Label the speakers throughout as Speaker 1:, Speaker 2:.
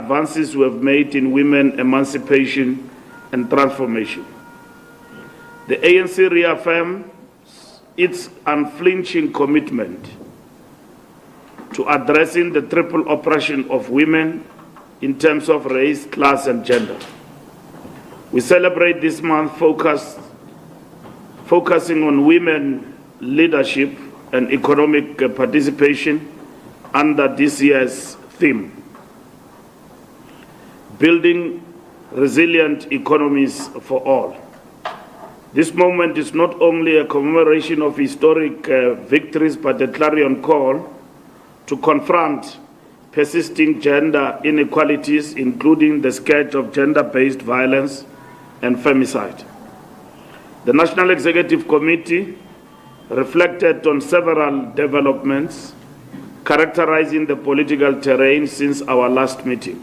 Speaker 1: advances we have made in women emancipation and transformation. The ANC reaffirms its unflinching commitment to addressing the triple oppression of women in terms of race, class, and gender. We celebrate this month focusing on women leadership and economic participation under this year's theme, building resilient economies for all. This moment is not only a commemoration of historic victories, but a clarion call to confront persisting gender inequalities, including the scourge of gender-based violence and femicide. The National Executive Committee reflected on several developments characterizing the political terrain since our last meeting,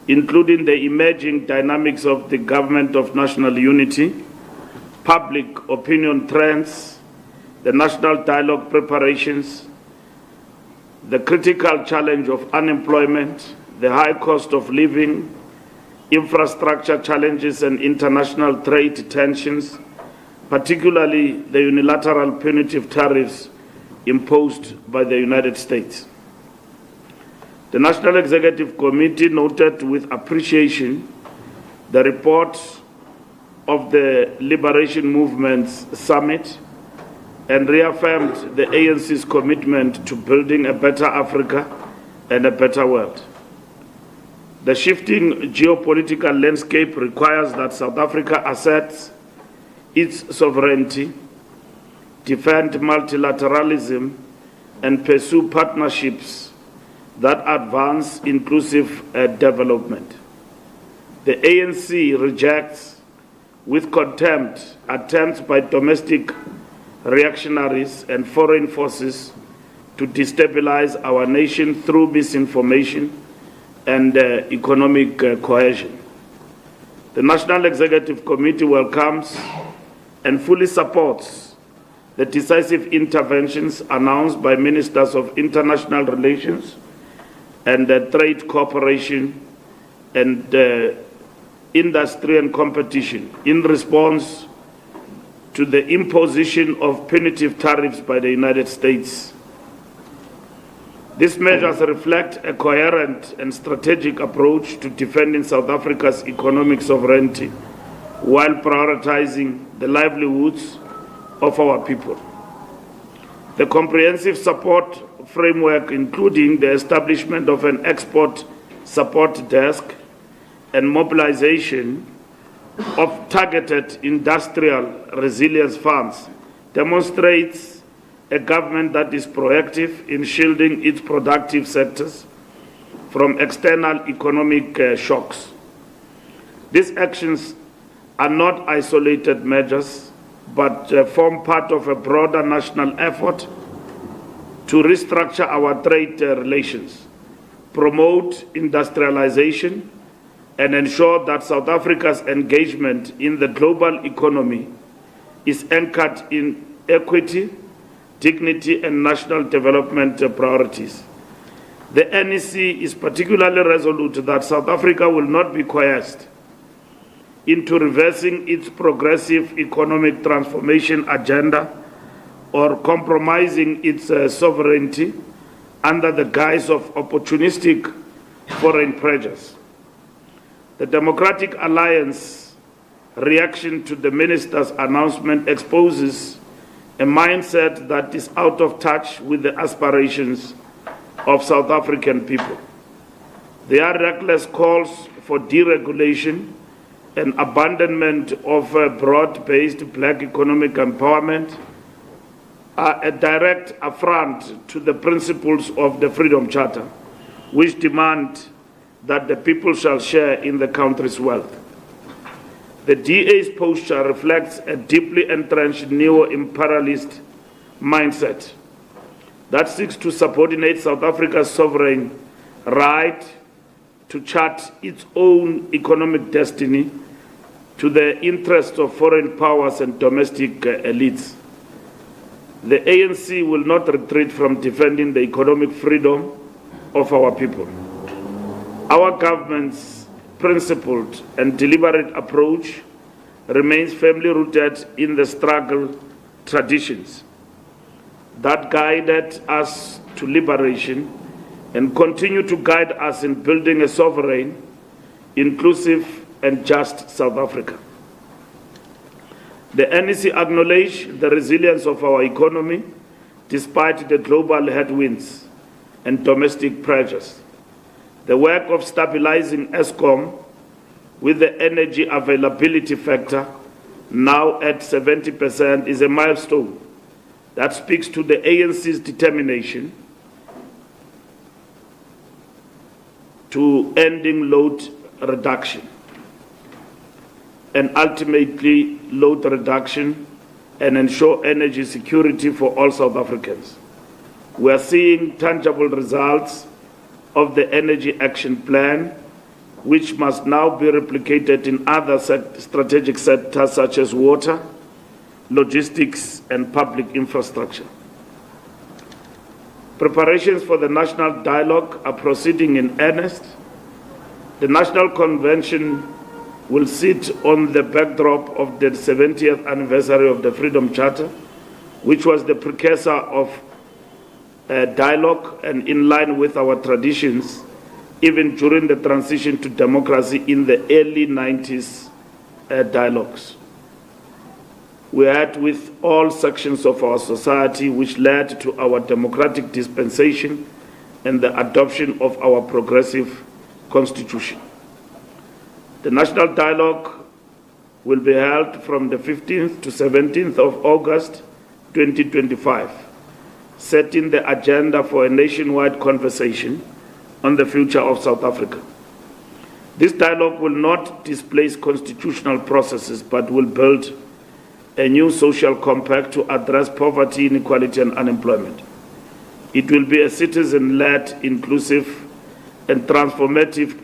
Speaker 1: including the emerging dynamics of the Government of National Unity, public opinion trends, the national dialogue preparations, the critical challenge of unemployment, the high cost of living, infrastructure challenges, and international trade tensions, particularly the unilateral punitive tariffs imposed by the United States. The National Executive Committee noted with appreciation the report of the Liberation Movement's summit and reaffirmed the ANC's commitment to building a better Africa and a better world. The shifting geopolitical landscape requires that South Africa asserts its sovereignty, defend multilateralism, and pursue partnerships that advance inclusive development. The ANC rejects with contempt attempts by domestic reactionaries and foreign forces to destabilize our nation through misinformation and economic coercion. The National Executive Committee welcomes and fully supports the decisive interventions announced by Ministers of International Relations and Trade Cooperation and Industry and Competition in response to the imposition of punitive tariffs by the United States. These measures reflect a coherent and strategic approach to defending South Africa's economic sovereignty while prioritizing the livelihoods of our people. The comprehensive support framework, including the establishment of an export support desk and mobilization of targeted industrial resilience funds, demonstrates a government that is proactive in shielding its productive sectors from external economic shocks. These actions are not isolated measures, but form part of a broader national effort to restructure our trade relations, promote industrialization, and ensure that South Africa's engagement in the global economy is anchored in equity, dignity, and national development priorities. The NEC is particularly resolute that South Africa will not be coerced into reversing its progressive economic transformation agenda or compromising its sovereignty under the guise of opportunistic foreign pressures. The Democratic Alliance reaction to the minister's announcement exposes a mindset that is out of touch with the aspirations of South African people. Their reckless calls for deregulation and abandonment of broad-based black economic empowerment are a direct affront to the principles of the Freedom Charter, which demand that the people shall share in the country's wealth. The DA's posture reflects a deeply entrenched neo-imperialist mindset that seeks to subordinate South Africa's sovereign right to chart its own economic destiny to the interests of foreign powers and domestic elites. The ANC will not retreat from defending the economic freedom of our people. Our government's principled and deliberate approach remains firmly rooted in the struggle traditions that guided us to liberation and continue to guide us in building a sovereign, inclusive, and just South Africa. The NEC acknowledges the resilience of our economy despite the global headwinds and domestic pressures. The work of stabilizing Eskom with the energy availability factor now at 70% is a milestone that speaks to the ANC's determination to ending load reduction and ultimately load reduction and ensure energy security for all South Africans. We are seeing tangible results of the Energy Action Plan, which must now be replicated in other strategic sectors such as water, logistics, and public infrastructure. Preparations for the national dialogue are proceeding in earnest. The National Convention will sit on the backdrop of the 70th anniversary of the Freedom Charter, which was the precursor of dialogue and in line with our traditions, even during the transition to democracy in the early 90s dialogues. We had with all sections of our society, which led to our democratic dispensation and the adoption of our progressive constitution. The national dialogue will be held from the 15th to 17th of August 2025, setting the agenda for a nationwide conversation on the future of South Africa. This dialogue will not displace constitutional processes, but will build a new social compact to address poverty, inequality, and unemployment. It will be a citizen-led, inclusive, and transformative,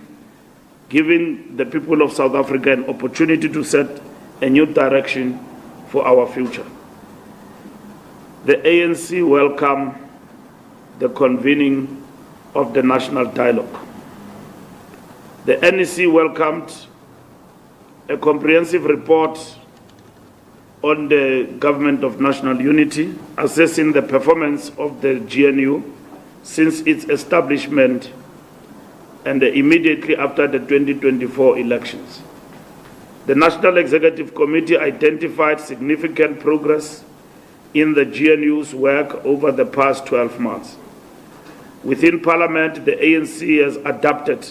Speaker 1: giving the people of South Africa an opportunity to set a new direction for our future. The ANC welcomed the convening of the national dialogue. The NEC welcomed a comprehensive report on the Government of National Unity, assessing the performance of the GNU since its establishment and immediately after the 2024 elections. The National Executive Committee identified significant progress in the GNU's work over the past 12 months. Within Parliament, the ANC has adapted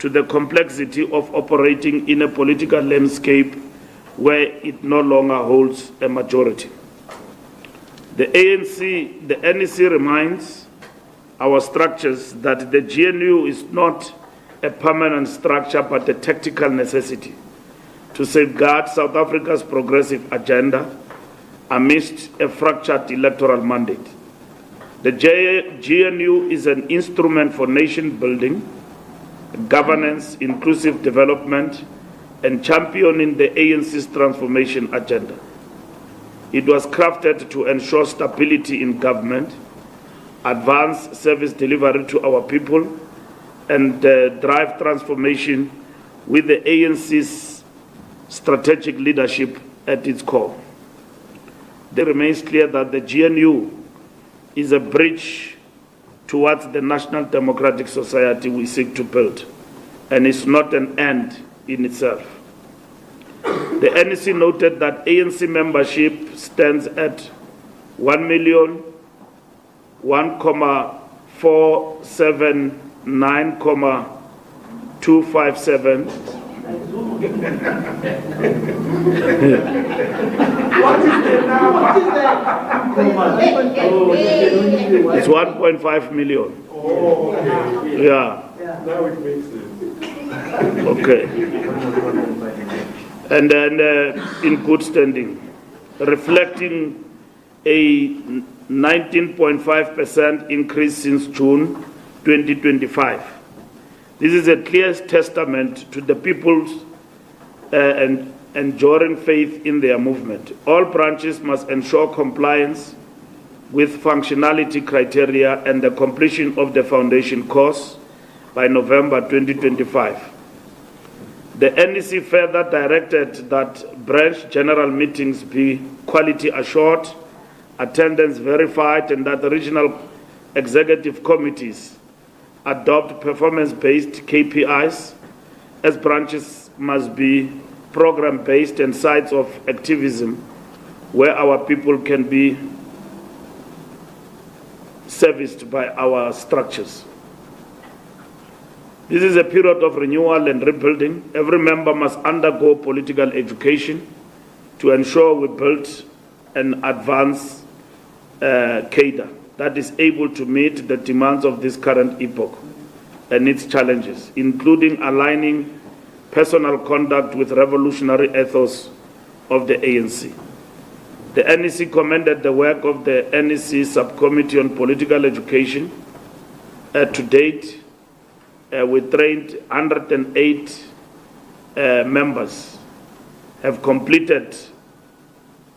Speaker 1: to the complexity of operating in a political landscape where it no longer holds a majority. The NEC reminds our structures that the GNU is not a permanent structure but a tactical necessity to safeguard South Africa's progressive agenda amidst a fractured electoral mandate. The GNU is an instrument for nation building, governance, inclusive development, and championing the ANC's transformation agenda. It was crafted to ensure stability in government, advance service delivery to our people, and drive transformation with the ANC's strategic leadership at its core. It remains clear that the GNU is a bridge towards the national democratic society we seek to build, and is not an end in itself. The NEC noted that ANC membership stands at 1,147,9,257.
Speaker 2: What is the number?
Speaker 1: It's 1.5 million.
Speaker 2: Oh, okay.
Speaker 1: Yeah.
Speaker 2: Now it makes sense.
Speaker 1: Okay. And then in good standing, reflecting a 19.5% increase since June 2025. This is a clear testament to the people's and enduring faith in their movement. All branches must ensure compliance with functionality criteria and the completion of the foundation course by November 2025. The NEC further directed that branch general meetings be quality assured, attendance verified, and that the regional executive committees adopt performance-based KPIs, as branches must be program-based and sites of activism where our people can be serviced by our structures. This is a period of renewal and rebuilding. Every member must undergo political education to ensure we build an advanced cadre that is able to meet the demands of this current epoch and its challenges, including aligning personal conduct with revolutionary ethos of the ANC. The NEC commended the work of the NEC Subcommittee on Political Education. To date, we trained 108 members, have completed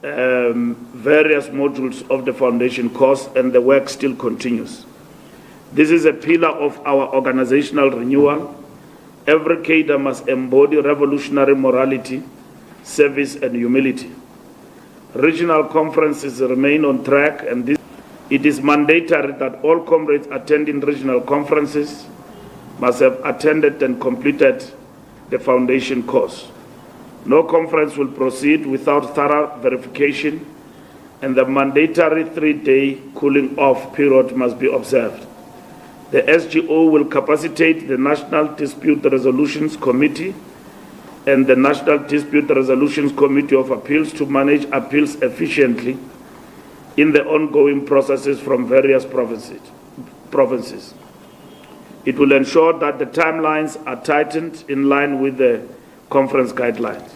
Speaker 1: various modules of the foundation course, and the work still continues. This is a pillar of our organizational renewal. Every cadre must embody revolutionary morality, service, and humility. Regional conferences remain on track, and it is mandatory that all comrades attending regional conferences must have attended and completed the foundation course. No conference will proceed without thorough verification, and the mandatory 3-day cooling off period must be observed. The SGO will capacitate the National Dispute Resolutions Committee and the National Dispute Resolutions Committee of Appeals to manage appeals efficiently in the ongoing processes from various provinces. It will ensure that the timelines are tightened in line with the conference guidelines.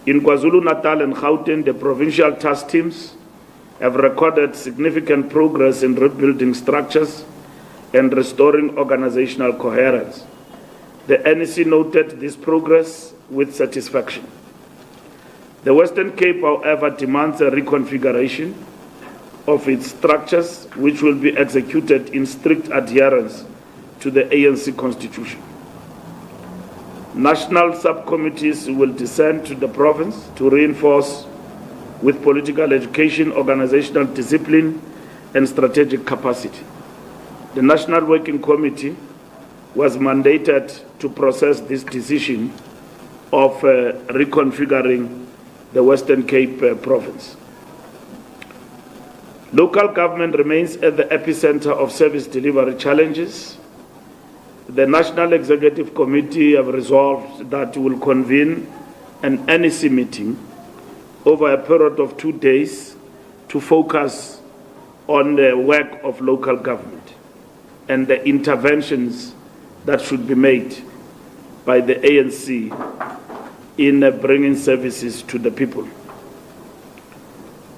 Speaker 1: In KwaZulu-Natal and Gauteng, the provincial task teams have recorded significant progress in rebuilding structures and restoring organizational coherence. The NEC noted this progress with satisfaction. The Western Cape, however, demands a reconfiguration of its structures, which will be executed in strict adherence to the ANC Constitution. National subcommittees will descend to the province to reinforce with political education, organizational discipline, and strategic capacity. The National Working Committee was mandated to process this decision of reconfiguring the Western Cape province. Local government remains at the epicenter of service delivery challenges. The National Executive Committee have resolved that it will convene an NEC meeting over a period of 2 days to focus on the work of local government and the interventions that should be made by the ANC in bringing services to the people.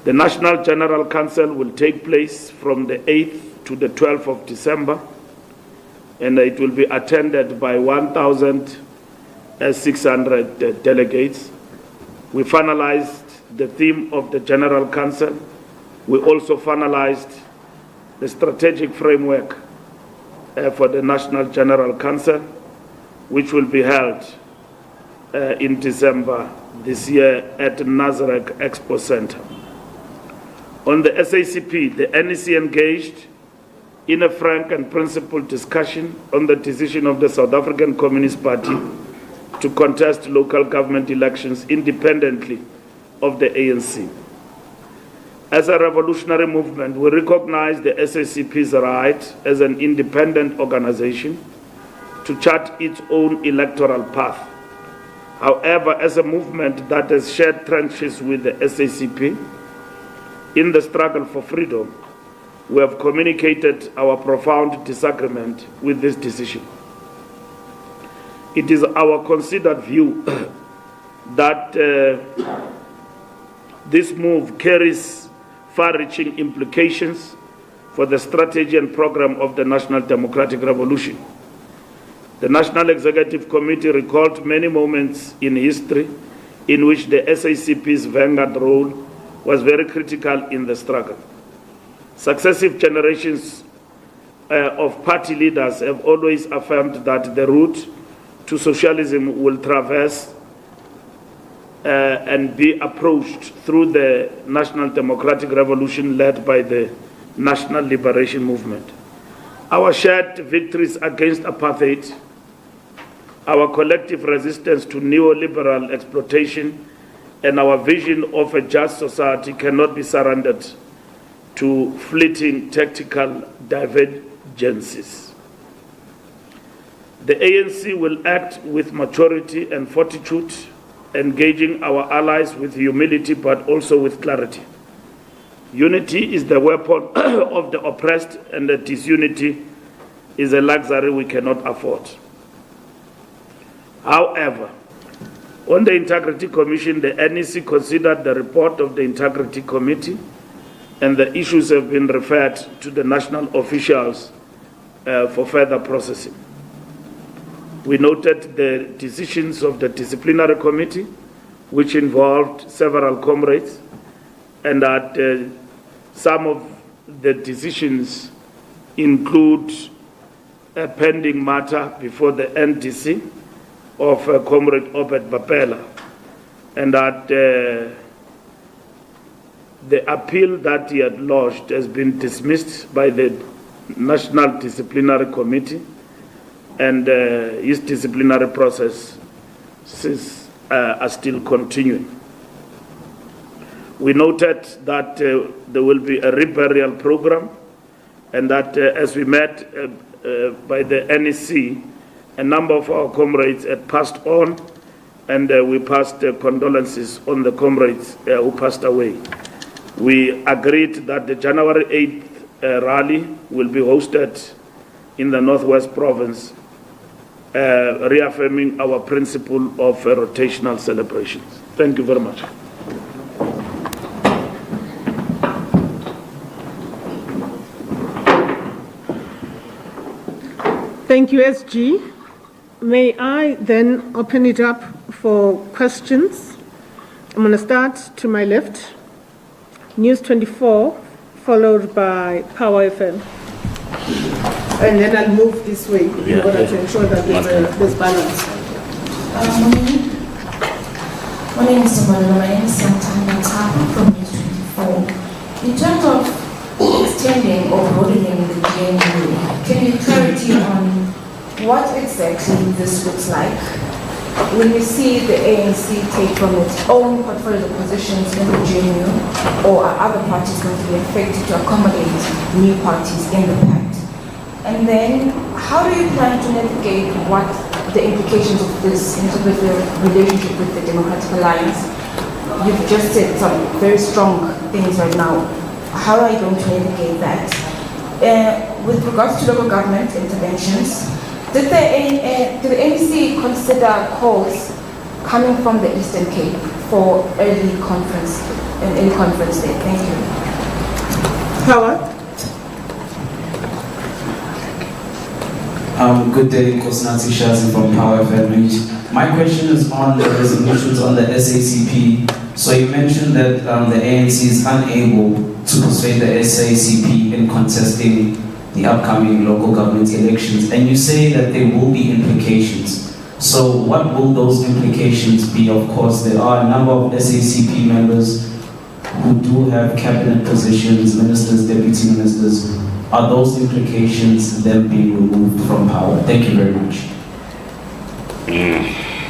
Speaker 1: The National General Council will take place from the 8th to the 12th of December, and it will be attended by 1,600 delegates. We finalized the theme of the General Council. We also finalized the strategic framework for the National General Council, which will be held in December this year at Nazareth Expo Center. On the SACP, the NEC engaged in a frank and principled discussion on the decision of the South African Communist Party to contest local government elections independently of the ANC. As a revolutionary movement, we recognize the SACP's right as an independent organization to chart its own electoral path. However, as a movement that has shared trenches with the SACP in the struggle for freedom, we have communicated our profound disagreement with this decision. It is our considered view that this move carries far-reaching implications for the strategy and program of the National Democratic Revolution. The National Executive Committee recalled many moments in history in which the SACP's vanguard role was very critical in the struggle. Successive generations of party leaders have always affirmed that the route to socialism will traverse and be approached through the National Democratic Revolution led by the National Liberation Movement. Our shared victories against apartheid, our collective resistance to neoliberal exploitation, and our vision of a just society cannot be surrendered to fleeting tactical divergences. The ANC will act with maturity and fortitude, engaging our allies with humility but also with clarity. Unity is the weapon of the oppressed, and the disunity is a luxury we cannot afford. However, on the Integrity Commission, the NEC considered the report of the Integrity Committee, and the issues have been referred to the national officials for further processing. We noted the decisions of the Disciplinary Committee, which involved several comrades, and that some of the decisions include a pending matter before the NDC of Comrade Obed Bapela, and that the appeal that he had lodged has been dismissed by the National Disciplinary Committee, and his disciplinary processes are still continuing. We noted that there will be a reburial program, and that as we met by the NEC, a number of our comrades had passed on, and we passed condolences on the comrades who passed away. We agreed that the January 8th rally will be hosted in the Northwest Province, reaffirming our principle of rotational celebrations. Thank you very much.
Speaker 3: Thank you, SG. May I then open it up for questions? I'm going to start to my left. News 24, followed by Power FM. And then I'll move this way in order to ensure that there's balance.
Speaker 4: My name is Mbalula. My name is Santana Tapa from News 24. In terms of extending or broadening the GNU, can you clarity on what exactly this looks like? Will we see the ANC take from its own portfolio of positions in the GNU, or are other parties going to be affected to accommodate new parties in the pact? And then, how do you plan to navigate what the implications of this in terms of your relationship with the Democratic Alliance? You've just said some very strong things right now. How are you going to navigate that? With regards to local government interventions, did the NEC consider calls coming from the Eastern Cape for early conference day? Thank you.
Speaker 3: Howard?
Speaker 5: Good day, Kosnati Shazi from Power FM. My question is on the resolutions on the SACP. So you mentioned that the ANC is unable to persuade the SACP in contesting the upcoming local government elections, and you say that there will be implications. So what will those implications be? Of course, there are a number of SACP members who do have cabinet positions, ministers, deputy ministers. Are those implications then being removed from power? Thank you very much.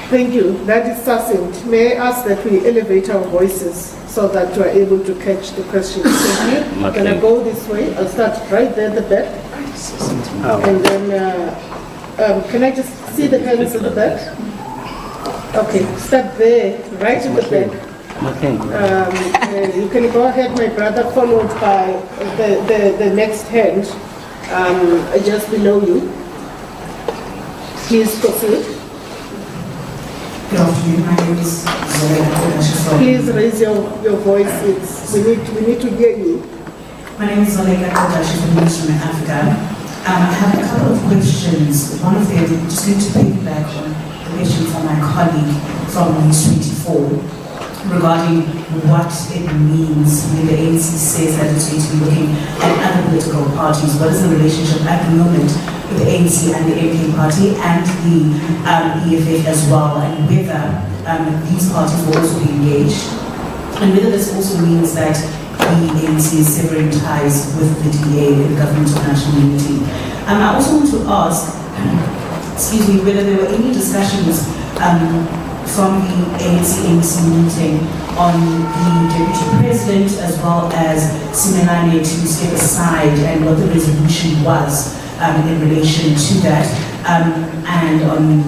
Speaker 3: Thank you. That is succinct. May I ask that we elevate our voices so that you are able to catch the questions? Thank you. Can I go this way? I'll start right there at the back. And then, can I just see the hands at the back? Okay, start there, right at the back. You can go ahead, my brother, followed by the next hand, just below you. Please proceed.
Speaker 6: Good afternoon. My name is Zolega.
Speaker 3: Please raise your voice. We need to hear you.
Speaker 6: My name is Zolega from News from Africa. I have a couple of questions. One of them, just need to piggyback on the question from my colleague from News 24. regarding what it means when the ANC says that it's going to be looking at other political parties. What is the relationship at the moment with the ANC and the MK party and the EFF as well, and whether these parties will also be engaged, and whether this also means that the ANC is severing ties with the DA, the Government of National Unity. I also want to ask, excuse me, whether there were any discussions from the ANC NEC meeting on the Deputy President as well as Simelane to step aside, and what the resolution was in relation to that, and on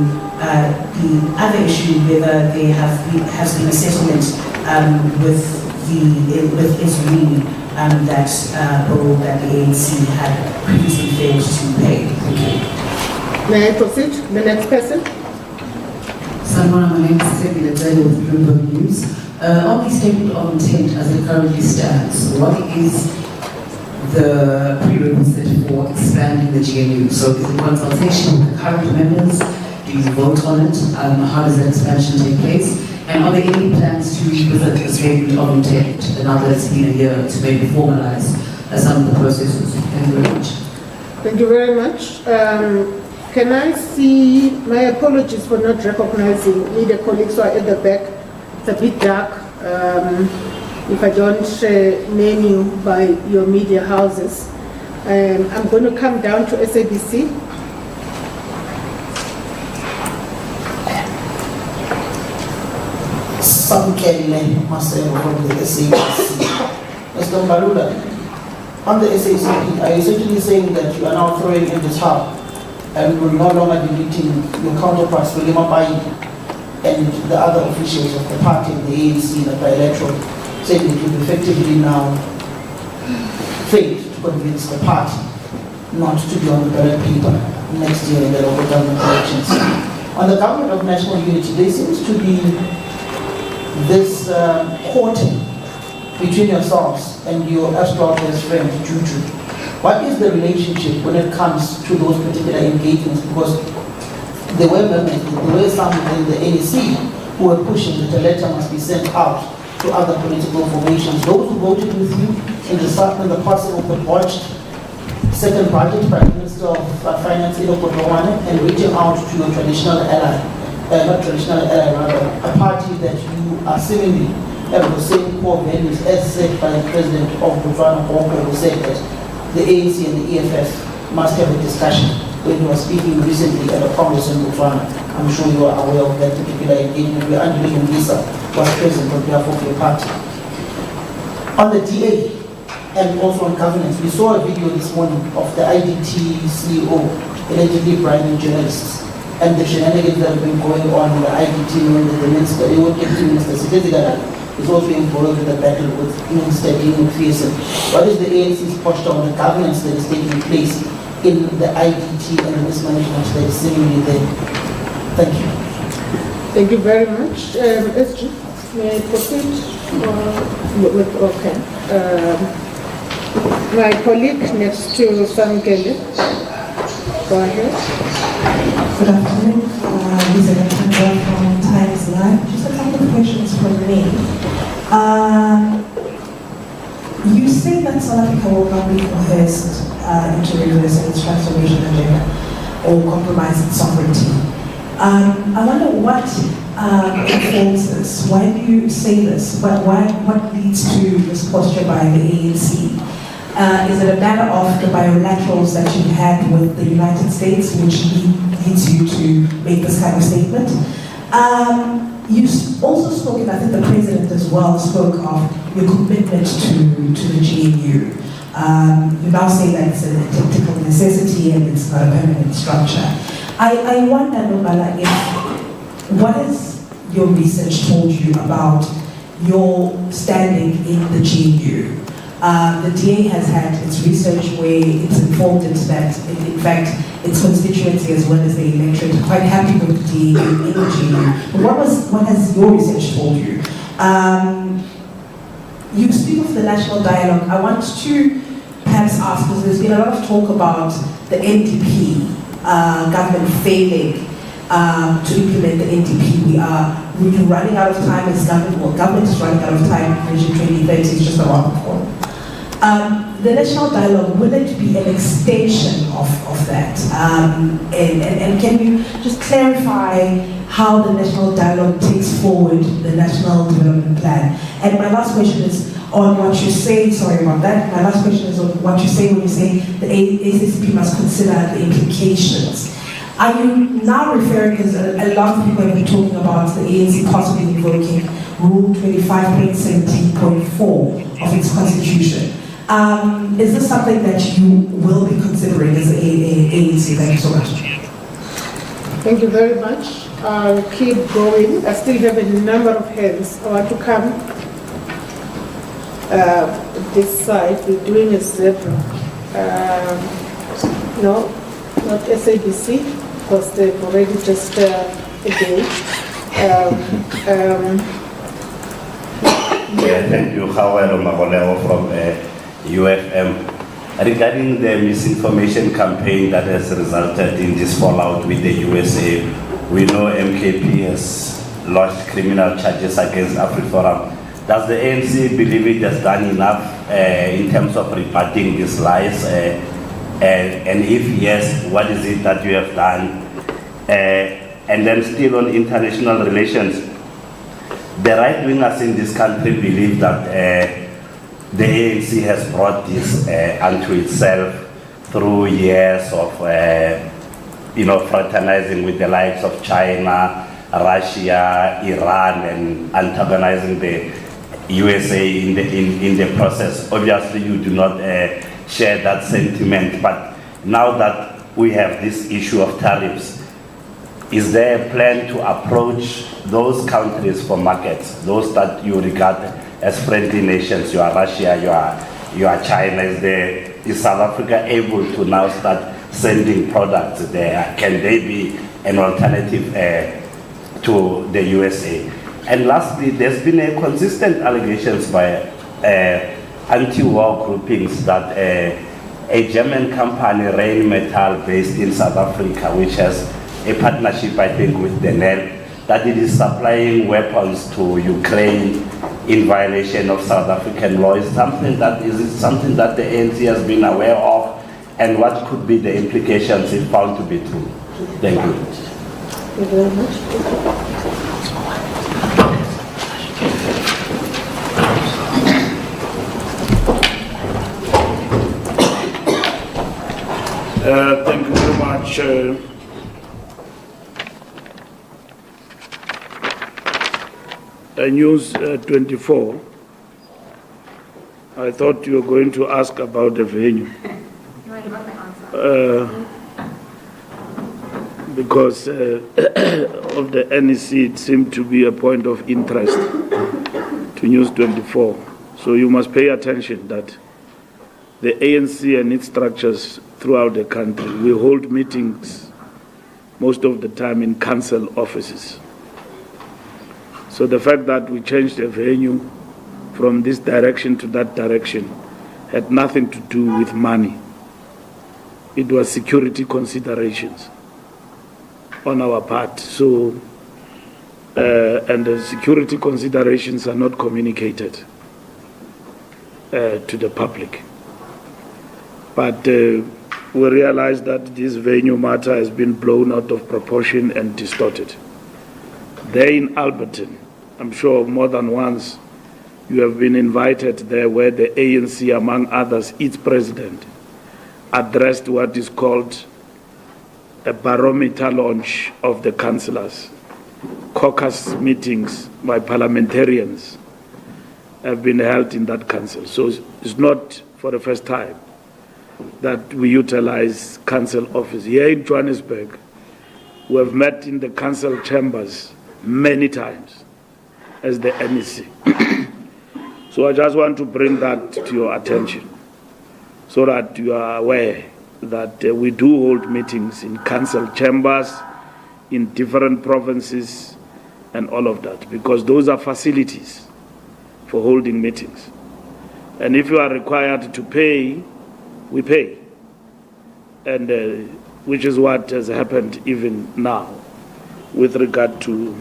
Speaker 6: the other issue, whether there has been a settlement with Israel that bill that the ANC had previously failed to pay. Thank you.
Speaker 3: May I proceed? The next person.
Speaker 7: My name is Fikile Mbalula with Bloomberg News. On the statement of intent as it currently stands, what is the prerequisite for expanding the GNU? So is it consultation with the current members? Do you vote on it? How does that expansion take place? And are there any plans to revisit the statement of intent now that it's been a year to maybe formalize some of the processes? Thank you very much.
Speaker 3: Thank you very much. Can I see, my apologies for not recognizing media colleagues who are at the back. It's a bit dark. If I don't name you by your media houses. I'm going to come down to SABC.
Speaker 8: Fikile Mbalula from the SABC. Mr. Mbalula, on the SACP, are you essentially saying that you are now throwing in the towel and will no longer be meeting your counterparts, Fikile Mbalula, and the other officials of the party, the ANC, the bilateral, saying that you've effectively now failed to convince the party not to be on the ballot paper next year in the local government elections? On the Government of National Unity, there seems to be this courting between yourselves and your astral best friend, Juju. What is the relationship when it comes to those particular engagements? Because there were members, there were some in the NEC who were pushing that a letter must be sent out to other political formations. Those who voted with you in the passing of the botched second budget, Prime Minister of Finance, Ido Kotowane, and reaching out to your traditional ally, not traditional ally, rather, a party that you are seemingly have the same core values as said by the President of Botswana, who said that the ANC and the EFF must have a discussion when he was speaking recently at a Congress in Botswana. I'm sure you are aware of that particular engagement where Andrew Lisa was present on behalf of your party. On the DA and also on governance, we saw a video this morning of the IDT CEO allegedly bribing journalists and the shenanigans that have been going on in the IDT when the minister, the Deputy Minister Sikizigala, is also involved in the battle with Minister Dean McPherson. What is the ANC's posture on the governance that is taking place in the IDT and the mismanagement that is seemingly there? Thank you.
Speaker 3: Thank you very much. SG, may I proceed? Okay. My colleague next to Samkele. Go ahead.
Speaker 9: Good afternoon. Lisa Gatanga from Times Live. Just a couple of questions from me. You say that South Africa will not be coerced into reversing its transformation agenda or compromise its sovereignty. I wonder what informs this. Why do you say this? What leads to this posture by the ANC? Is it a matter of the bilaterals that you had with the United States which leads you to make this kind of statement? You also spoke, and I think the President as well spoke of your commitment to the GNU. You now say that it's a technical necessity and it's not a permanent structure. I wonder, Mbala, what has your research told you about your standing in the GNU? The DA has had its research where it's informed it that, in fact, its constituency as well as the electorate are quite happy with the DA in the GNU. But what has your research told you? You speak of the national dialogue. I want to perhaps ask, because there's been a lot of talk about the NDP government failing to implement the NDP. We're running out of time as government, well, government is running out of time. Vision 2030 is just around the corner. The national dialogue, will it be an extension of that? And can you just clarify how the national dialogue takes forward the national development plan? And my last question is on what you say, sorry about that, my last question is on what you say when you say the ACCP must consider the implications. Are you now referring, because a lot of people have been talking about the ANC possibly invoking Rule 25.17.4 of its constitution. Is this something that you will be considering as ANC? Thank you so much.
Speaker 3: Thank you very much. I'll keep going. I still have a number of hands. I want to come this side. We're doing a zebra. No, not SABC, because they've already just engaged.
Speaker 10: Thank you, Howard Magoleo from UFM. Regarding the misinformation campaign that has resulted in this fallout with the USA, we know MKP has lodged criminal charges against AfriForum. Does the ANC believe it has done enough in terms of rebutting these lies? And if yes, what is it that you have done? And then still on international relations, the right-wingers in this country believe that the ANC has brought this unto itself through years of fraternizing with the likes of China, Russia, Iran, and antagonizing the USA in the process. Obviously, you do not share that sentiment, but now that we have this issue of tariffs, is there a plan to approach those countries for markets, those that you regard as friendly nations? You are Russia, you are China. Is South Africa able to now start sending products there? Can they be an alternative to the USA? And lastly, there's been a consistent allegations by anti-war groupings that a German company, Rheinmetall, based in South Africa, which has a partnership, I think, with the NEC, that it is supplying weapons to Ukraine in violation of South African law. Is it something that the ANC has been aware of, and what could be the implications if found to be true? Thank you.
Speaker 3: Thank you very much.
Speaker 1: Thank you very much. News 24. I thought you were going to ask about the venue. Because of the NEC, it seemed to be a point of interest to News 24. So you must pay attention that the ANC and its structures throughout the country, we hold meetings most of the time in council offices. So the fact that we changed the venue from this direction to that direction had nothing to do with money. It was security considerations on our part. So, and the security considerations are not communicated to the public. But we realize that this venue matter has been blown out of proportion and distorted. There in Alberton, I'm sure more than once you have been invited there, where the ANC, among others, its president, addressed what is called a barometer launch of the councillors. Caucus meetings by parliamentarians have been held in that council. So it's not for the first time that we utilize council office. Here in Johannesburg, we have met in the council chambers many times as the NEC. So I just want to bring that to your attention so that you are aware that we do hold meetings in council chambers in different provinces and all of that, because those are facilities for holding meetings. And if you are required to pay, we pay, and which is what has happened even now. with regard to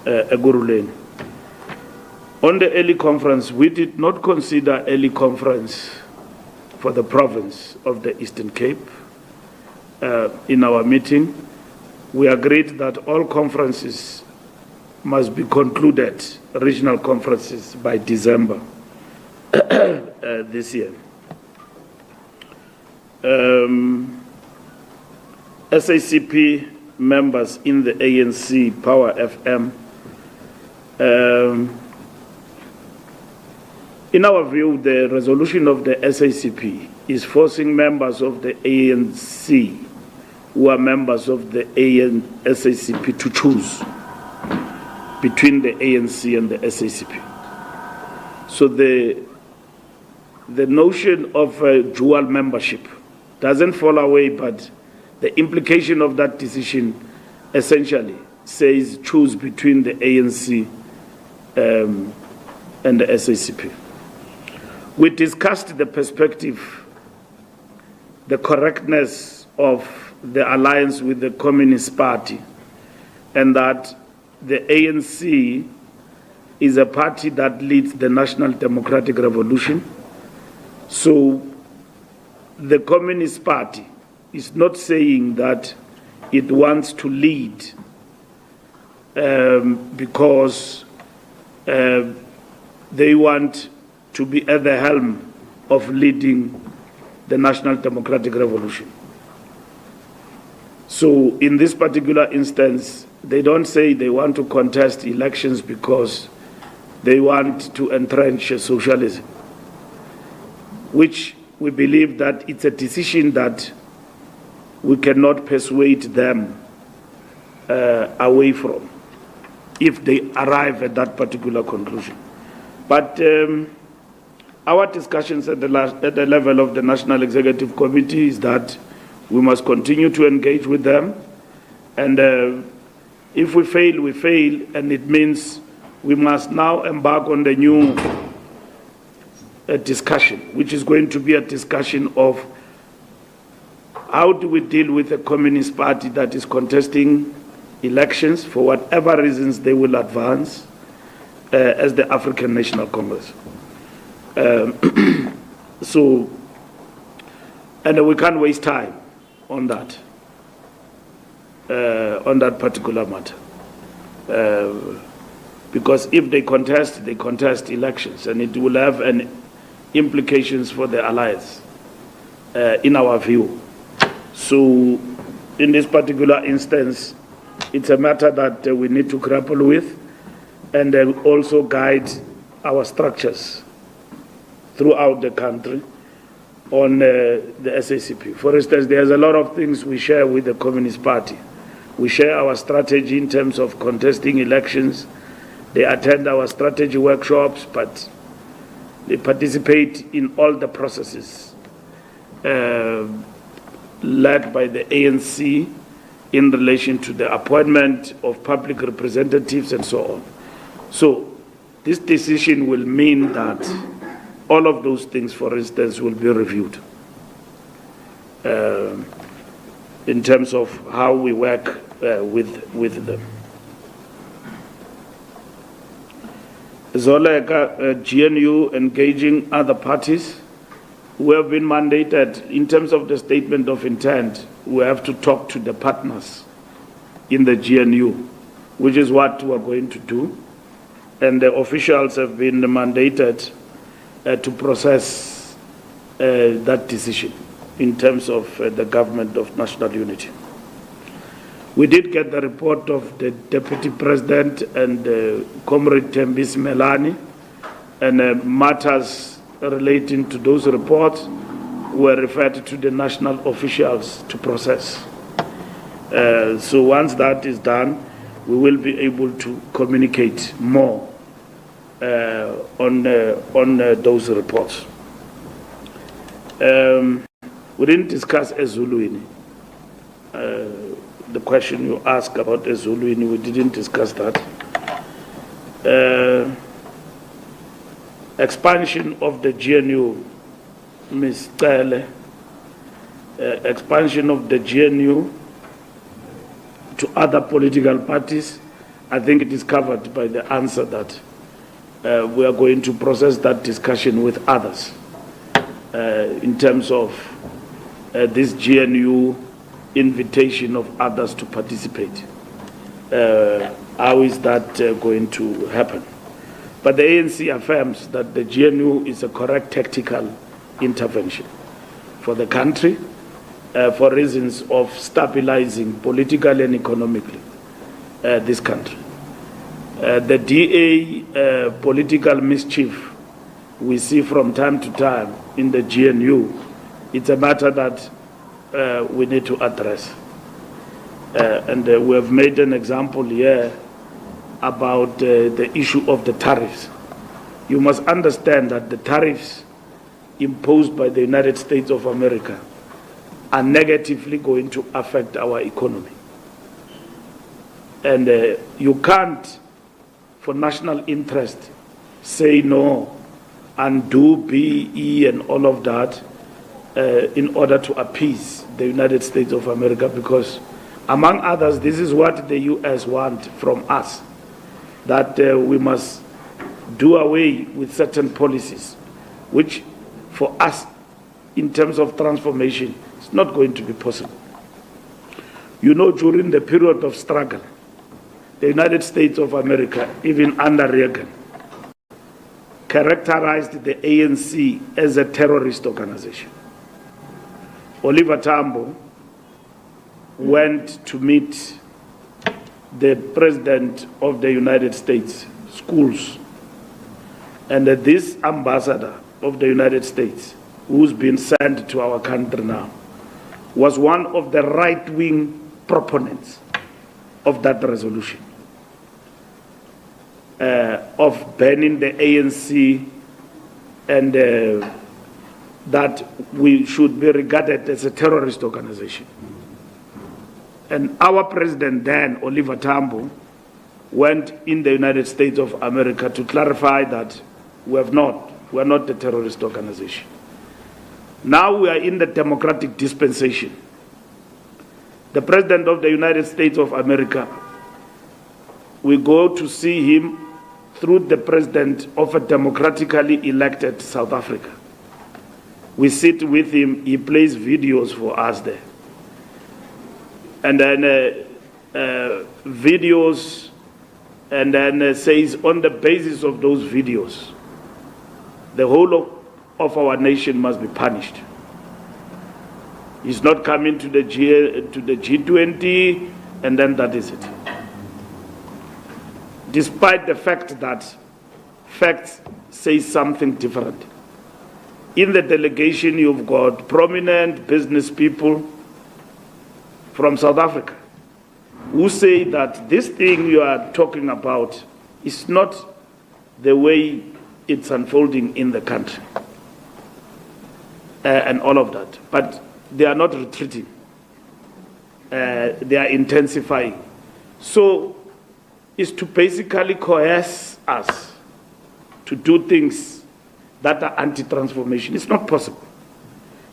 Speaker 1: Eguruleni. On the early conference, we did not consider early conference for the province of the Eastern Cape. In our meeting, we agreed that all conferences must be concluded, regional conferences, by December this year. SACP members in the ANC Power FM, in our view, the resolution of the SACP is forcing members of the ANC who are members of the SACP to choose between the ANC and the SACP. So the notion of dual membership doesn't fall away, but the implication of that decision essentially says choose between the ANC and the SACP. We discussed the perspective, the correctness of the alliance with the Communist Party, and that the ANC is a party that leads the National Democratic Revolution. So the Communist Party is not saying that it wants to lead because they want to be at the helm of leading the National Democratic Revolution. So in this particular instance, they don't say they want to contest elections because they want to entrench socialism, which we believe that it's a decision that we cannot persuade them away from if they arrive at that particular conclusion. But our discussions at the level of the National Executive Committee is that we must continue to engage with them, and if we fail, we fail, and it means we must now embark on the new discussion, which is going to be a discussion of how do we deal with a Communist Party that is contesting elections for whatever reasons they will advance as the African National Congress. So, and we can't waste time on that particular matter. Because if they contest elections, and it will have an implications for the alliance, in our view. So, in this particular instance, it's a matter that we need to grapple with, and then also guide our structures throughout the country on the SACP. For instance, there's a lot of things we share with the Communist Party. We share our strategy in terms of contesting elections. They attend our strategy workshops, but they participate in all the processes led by the ANC in relation to the appointment of public representatives and so on. So this decision will mean that all of those things, for instance, will be reviewed in terms of how we work with them. Zolega, GNU engaging other parties who have been mandated in terms of the statement of intent. We have to talk to the partners in the GNU, which is what we're going to do. And the officials have been mandated to process that decision in terms of the government of national unity. We did get the report of the Deputy President and Comrade Tembis Melani, and matters relating to those reports were referred to the national officials to process. So once that is done, we will be able to communicate more on those reports. We didn't discuss Ezuluini. The question you asked about Ezuluini, we didn't discuss that. Expansion of the GNU, Ms. Tele, expansion of the GNU to other political parties, I think it is covered by the answer that we are going to process that discussion with others in terms of this GNU invitation of others to participate. How is that going to happen? But the ANC affirms that the GNU is a correct tactical intervention for the country for reasons of stabilizing politically and economically this country. The DA political mischief we see from time to time in the GNU, it's a matter that we need to address. And we have made an example here about the issue of the tariffs. You must understand that the tariffs imposed by the United States of America are negatively going to affect our economy. And you can't, for national interest, say no, undo BE and all of that in order to appease the United States of America, because among others, this is what the US want from us, that we must do away with certain policies, which for us, in terms of transformation, is not going to be possible. You know, during the period of struggle, the United States of America, even under Reagan, characterized the ANC as a terrorist organization. Oliver Tambo went to meet the President of the United States schools, and this ambassador of the United States, who's been sent to our country now, was one of the right-wing proponents of that resolution, of banning the ANC, and that we should be regarded as a terrorist organization. And our president then, Oliver Tambo, went in the United States of America to clarify that we are not a terrorist organization. Now we are in the democratic dispensation. The President of the United States of America, we go to see him through the President of a democratically elected South Africa. We sit with him, he plays videos for us there. And then videos, and then says on the basis of those videos, the whole of our nation must be punished. He's not coming to the G20, and then that is it. Despite the fact that facts say something different. In the delegation, you've got prominent business people from South Africa who say that this thing you are talking about is not the way it's unfolding in the country, and all of that. But they are not retreating. They are intensifying. So it's to basically coerce us to do things that are anti-transformation. It's not possible.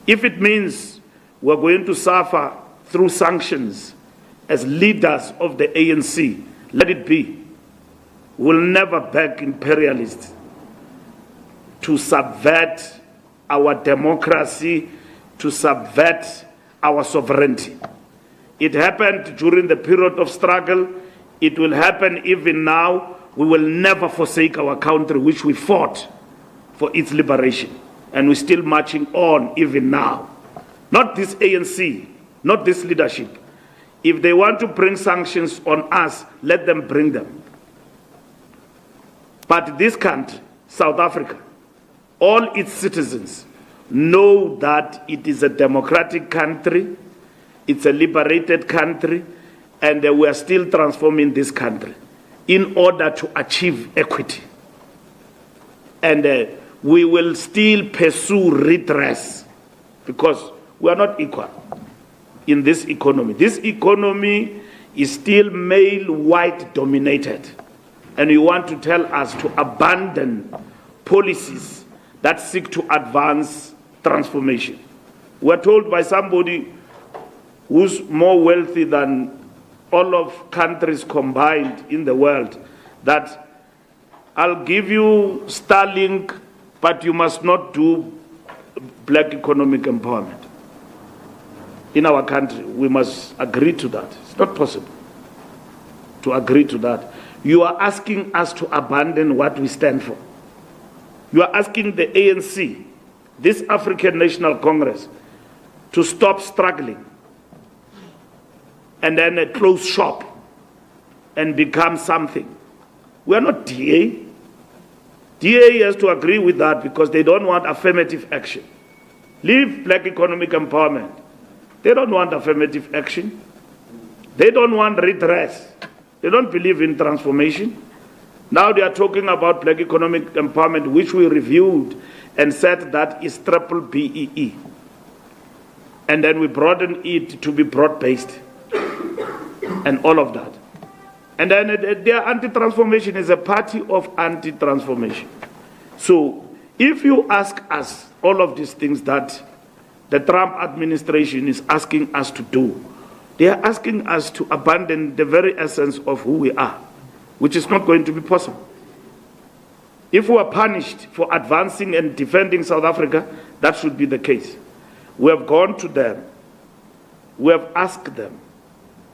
Speaker 1: If it means we're going to suffer through sanctions as leaders of the ANC, let it be. We'll never back imperialists to subvert our democracy, to subvert our sovereignty. It happened during the period of struggle. It will happen even now. We will never forsake our country, which we fought for its liberation. And we're still marching on even now. Not this ANC, not this leadership. If they want to bring sanctions on us, let them bring them. But this country, South Africa, all its citizens know that it is a democratic country, it's a liberated country, and we are still transforming this country in order to achieve equity. And we will still pursue redress because we are not equal in this economy. This economy is still male, white dominated. And you want to tell us to abandon policies that seek to advance transformation. We're told by somebody who's more wealthy than all of countries combined in the world, that I'll give you Starlink, but you must not do black economic empowerment. In our country, we must agree to that. It's not possible to agree to that. You are asking us to abandon what we stand for. You are asking the ANC, this African National Congress, to stop struggling and then close shop and become something. We are not DA. DA has to agree with that because they don't want affirmative action. Leave black economic empowerment. They don't want affirmative action. They don't want redress. They don't believe in transformation. Now they are talking about black economic empowerment, which we reviewed and said that is triple BEE. And then we broadened it to be broad-based and all of that. And then their anti-transformation is a party of anti-transformation. So if you ask us all of these things that the Trump administration is asking us to do, they are asking us to abandon the very essence of who we are, which is not going to be possible. If we are punished for advancing and defending South Africa, that should be the case. We have gone to them. We have asked them.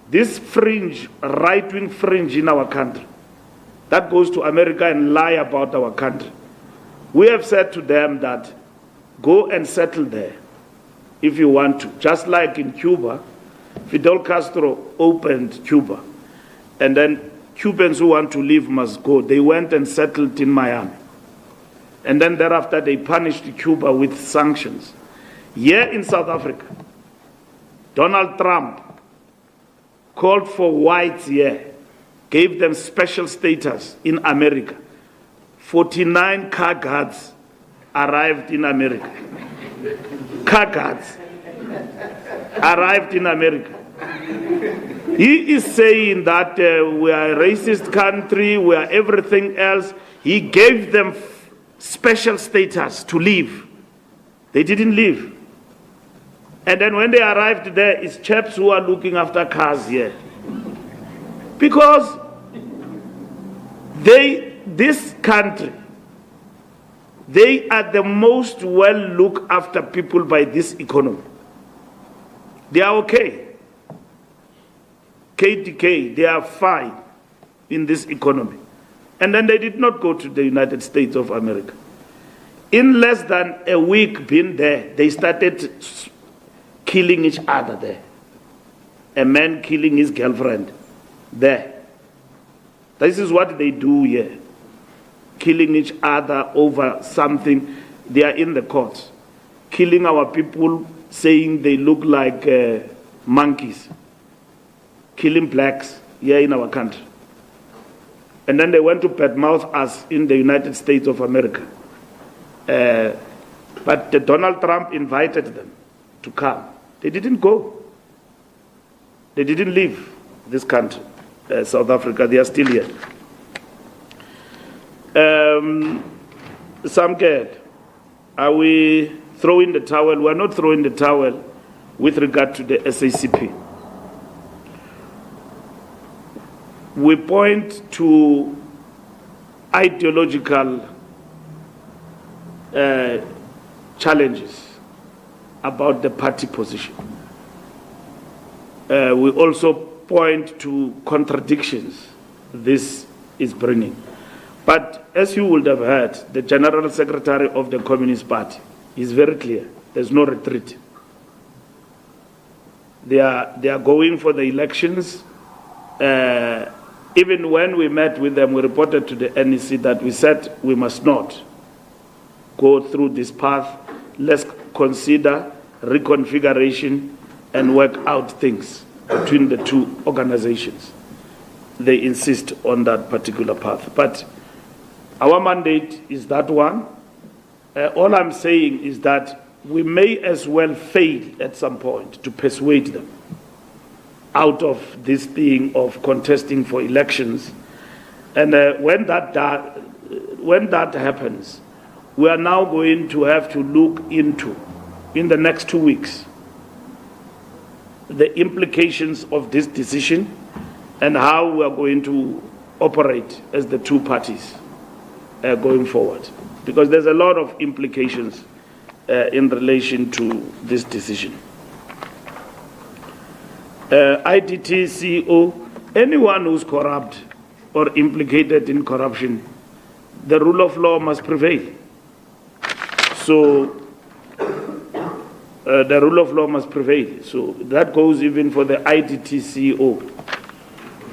Speaker 1: This fringe, right-wing fringe in our country, that goes to America and lie about our country. We have said to them that go and settle there if you want to. Just like in Cuba, Fidel Castro opened Cuba, and then Cubans who want to leave must go. They went and settled in Miami. And then thereafter they punished Cuba with sanctions. Here in South Africa, Donald Trump called for whites here, gave them special status in America. 49 car guards arrived in America. Car guards arrived in America. He is saying that we are a racist country, we are everything else. He gave them special status to leave. They didn't leave. And then when they arrived there, it's chaps who are looking after cars here. Because this country, they are the most well looked after people by this economy. They are okay. KTK, they are fine in this economy. And then they did not go to the United States of America. In less than a week being there, they started killing each other there. A man killing his girlfriend there. This is what they do here. Killing each other over something. They are in the courts. Killing our people, saying they look like monkeys. Killing blacks here in our country. And then they went to badmouth us in the United States of America. But Donald Trump invited them to come. They didn't go. They didn't leave this country, South Africa. They are still here. Samked, are we throwing the towel? We are not throwing the towel with regard to the SACP. We point to ideological challenges about the party position. We also point to contradictions this is bringing. But as you would have heard, the General Secretary of the Communist Party is very clear. There's no retreat. They are going for the elections. Even when we met with them, we reported to the NEC that we said we must not go through this path. Let's consider reconfiguration and work out things between the two organizations. They insist on that particular path. But our mandate is that one. All I'm saying is that we may as well fail at some point to persuade them out of this thing of contesting for elections. And when that happens, we are now going to have to look into, in the next 2 weeks, the implications of this decision and how we are going to operate as the two parties going forward. Because there's a lot of implications in relation to this decision. IDT CEO, anyone who's corrupt or implicated in corruption, the rule of law must prevail. So the rule of law must prevail. So that goes even for the IDT CEO.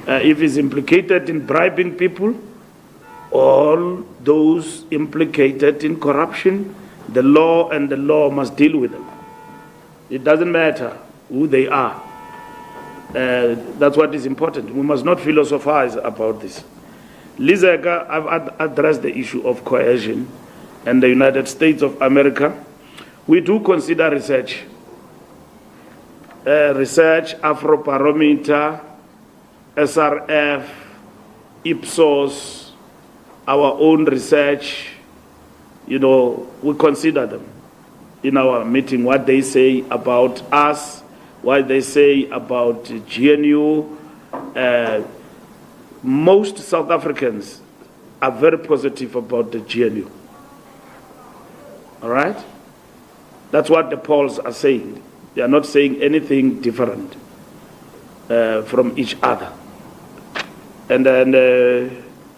Speaker 1: If he's implicated in bribing people, all those implicated in corruption, the law and the law must deal with them. It doesn't matter who they are. That's what is important. We must not philosophize about this. Lizeka, I've addressed the issue of coercion and the United States of America. We do consider research. Afrobarometer, SRF, Ipsos, our own research, we consider them in our meeting, what they say about us, what they say about GNU. Most South Africans are very positive about the GNU. All right? That's what the polls are saying. They are not saying anything different from each other. And then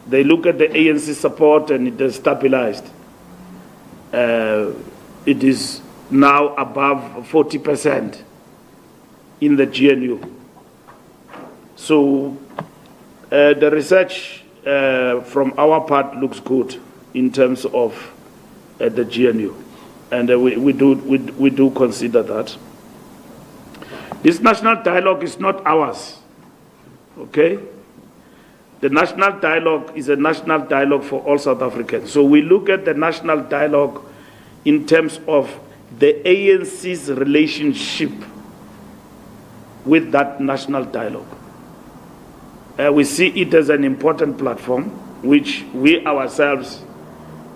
Speaker 1: they look at the ANC support and it has stabilized. It is now above 40% in the GNU. So the research from our part looks good in terms of the GNU. And we do consider that. This national dialogue is not ours, okay? The national dialogue is a national dialogue for all South Africans. So we look at the national dialogue in terms of the ANC's relationship with that national dialogue. We see it as an important platform, which we ourselves,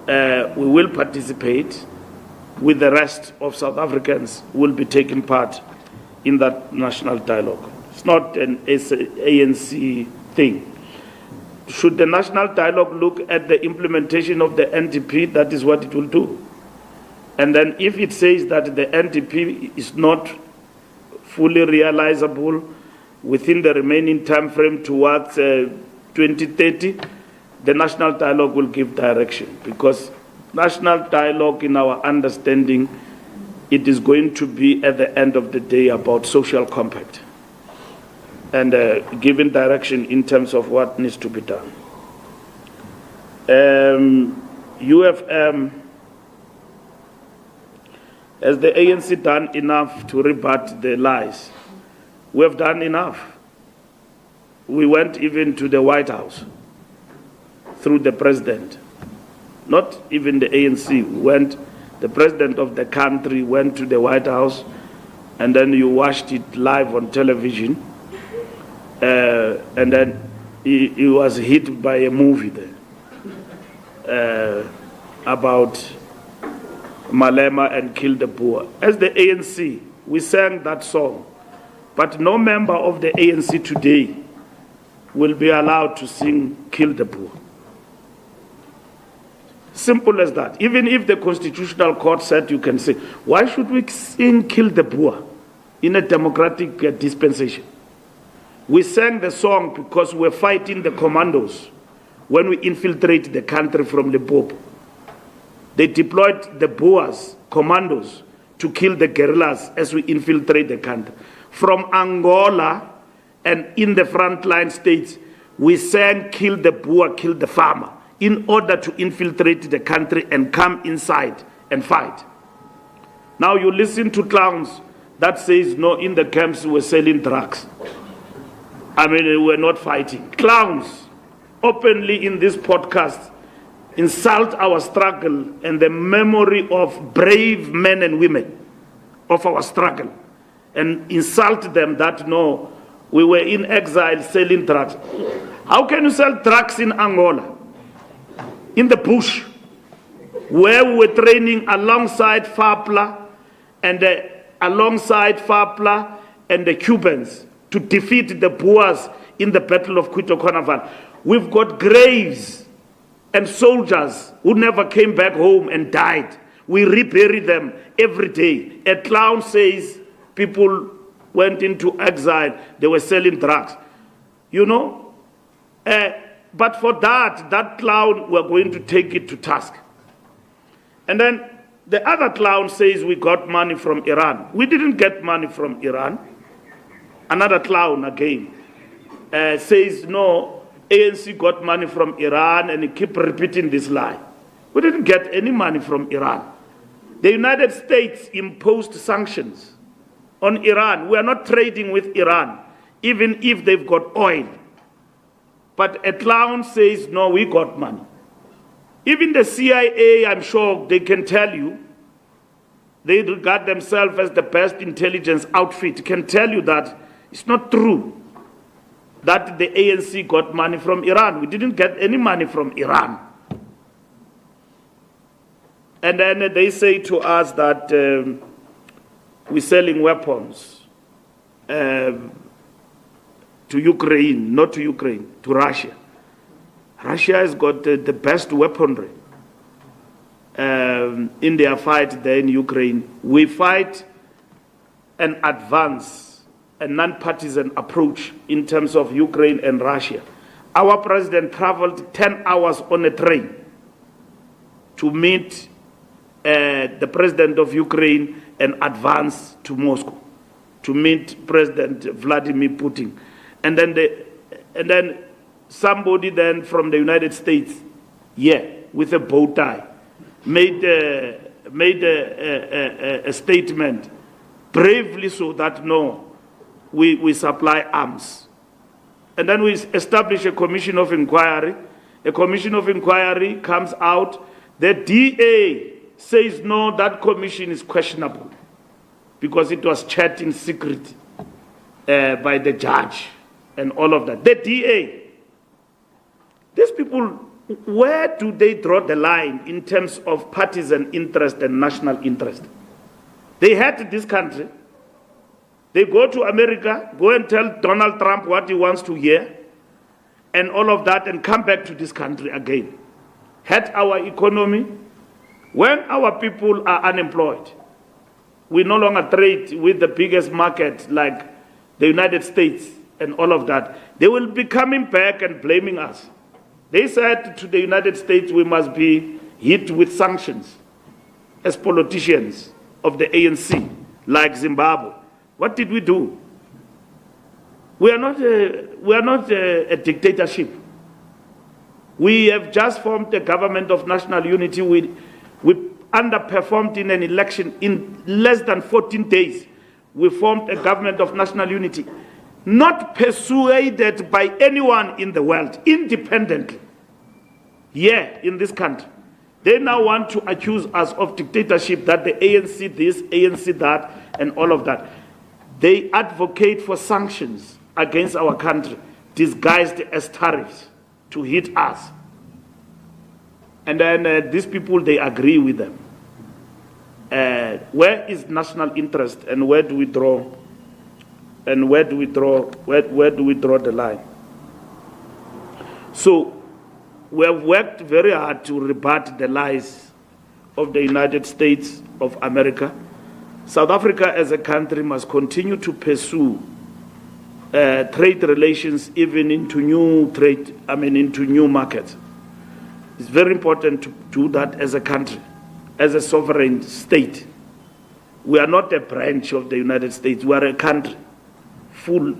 Speaker 1: we will participate with the rest of South Africans who will be taking part in that national dialogue. It's not an ANC thing. Should the national dialogue look at the implementation of the NDP, that is what it will do. And then if it says that the NDP is not fully realizable within the remaining time frame towards 2030, the national dialogue will give direction, because national dialogue, in our understanding, it is going to be at the end of the day about social compact and giving direction in terms of what needs to be done. UFM, has the ANC done enough to rebut the lies? We have done enough. We went even to the White House through the president. Not even the ANC. The president of the country went to the White House, and then you watched it live on television. And then he was hit by a movie there about Malema and Kill the Boer. As the ANC, we sang that song, but no member of the ANC today will be allowed to sing Kill the Boer. Simple as that. Even if the Constitutional Court said you can say, why should we sing Kill the Boer in a democratic dispensation? We sang the song because we're fighting the commandos when we infiltrate the country from Limpopo. They deployed the Boers, commandos, to kill the guerrillas as we infiltrate the country. From Angola and in the frontline states, we sang Kill the Boer, kill the farmer, in order to infiltrate the country and come inside and fight. Now you listen to clowns that says, no, in the camps we're selling drugs. I mean, we're not fighting. Clowns openly in this podcast insult our struggle and the memory of brave men and women of our struggle, and insult them that, no, we were in exile selling drugs. How can you sell drugs in Angola, in the bush, where we were training alongside FAPLA and the Cubans to defeat the Boers in the Battle of Cuito-Conaval. We've got graves and soldiers who never came back home and died. We rebury them every day. A clown says people went into exile, they were selling drugs. You know? But for that clown, we're going to take it to task. And then the other clown says we got money from Iran. We didn't get money from Iran. Another clown again says, no, ANC got money from Iran, and he keep repeating this lie. We didn't get any money from Iran. The United States imposed sanctions on Iran. We are not trading with Iran, even if they've got oil. But a clown says, no, we got money. Even the CIA, I'm sure they can tell you, they regard themselves as the best intelligence outfit, can tell you that it's not true that the ANC got money from Iran. We didn't get any money from Iran. And then they say to us that we're selling weapons to Ukraine, not to Ukraine, to Russia. Russia has got the best weaponry in their fight there in Ukraine. We fight an advance, a non-partisan approach in terms of Ukraine and Russia. Our president traveled 10 hours on a train to meet the president of Ukraine and advance to Moscow to meet President Vladimir Putin. And then somebody then from the United States, with a bow tie, made a statement bravely so that no, we supply arms. And then we establish a commission of inquiry. A commission of inquiry comes out. The DA says no, that commission is questionable because it was checked in secret by the judge and all of that. The DA, these people, where do they draw the line in terms of partisan interest and national interest? They hate this country. They go to America, go and tell Donald Trump what he wants to hear, and all of that, and come back to this country again. Hate our economy. When our people are unemployed, we no longer trade with the biggest market like the United States and all of that. They will be coming back and blaming us. They said to the United States, we must be hit with sanctions as politicians of the ANC, like Zimbabwe. What did we do? We are not a dictatorship. We have just formed a government of national unity. We underperformed in an election in less than 14 days. We formed a government of national unity, not persuaded by anyone in the world, independently. In this country. They now want to accuse us of dictatorship, that the ANC this, ANC that, and all of that. They advocate for sanctions against our country, disguised as tariffs to hit us. And then these people, they agree with them. Where is national interest, and where do we draw? And where do we draw? Where do we draw the line? So we have worked very hard to rebut the lies of the United States of America. South Africa as a country must continue to pursue trade relations even into new markets. It's very important to do that as a country, as a sovereign state. We are not a branch of the United States. We are a country, full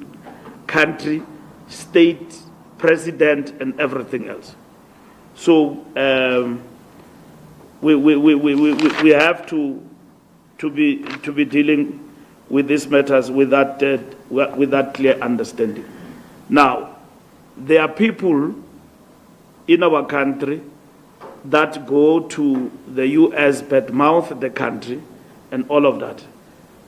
Speaker 1: country, state, president, and everything else. So we have to be dealing with these matters with that clear understanding. Now, there are people in our country that go to the U.S. badmouth the country and all of that,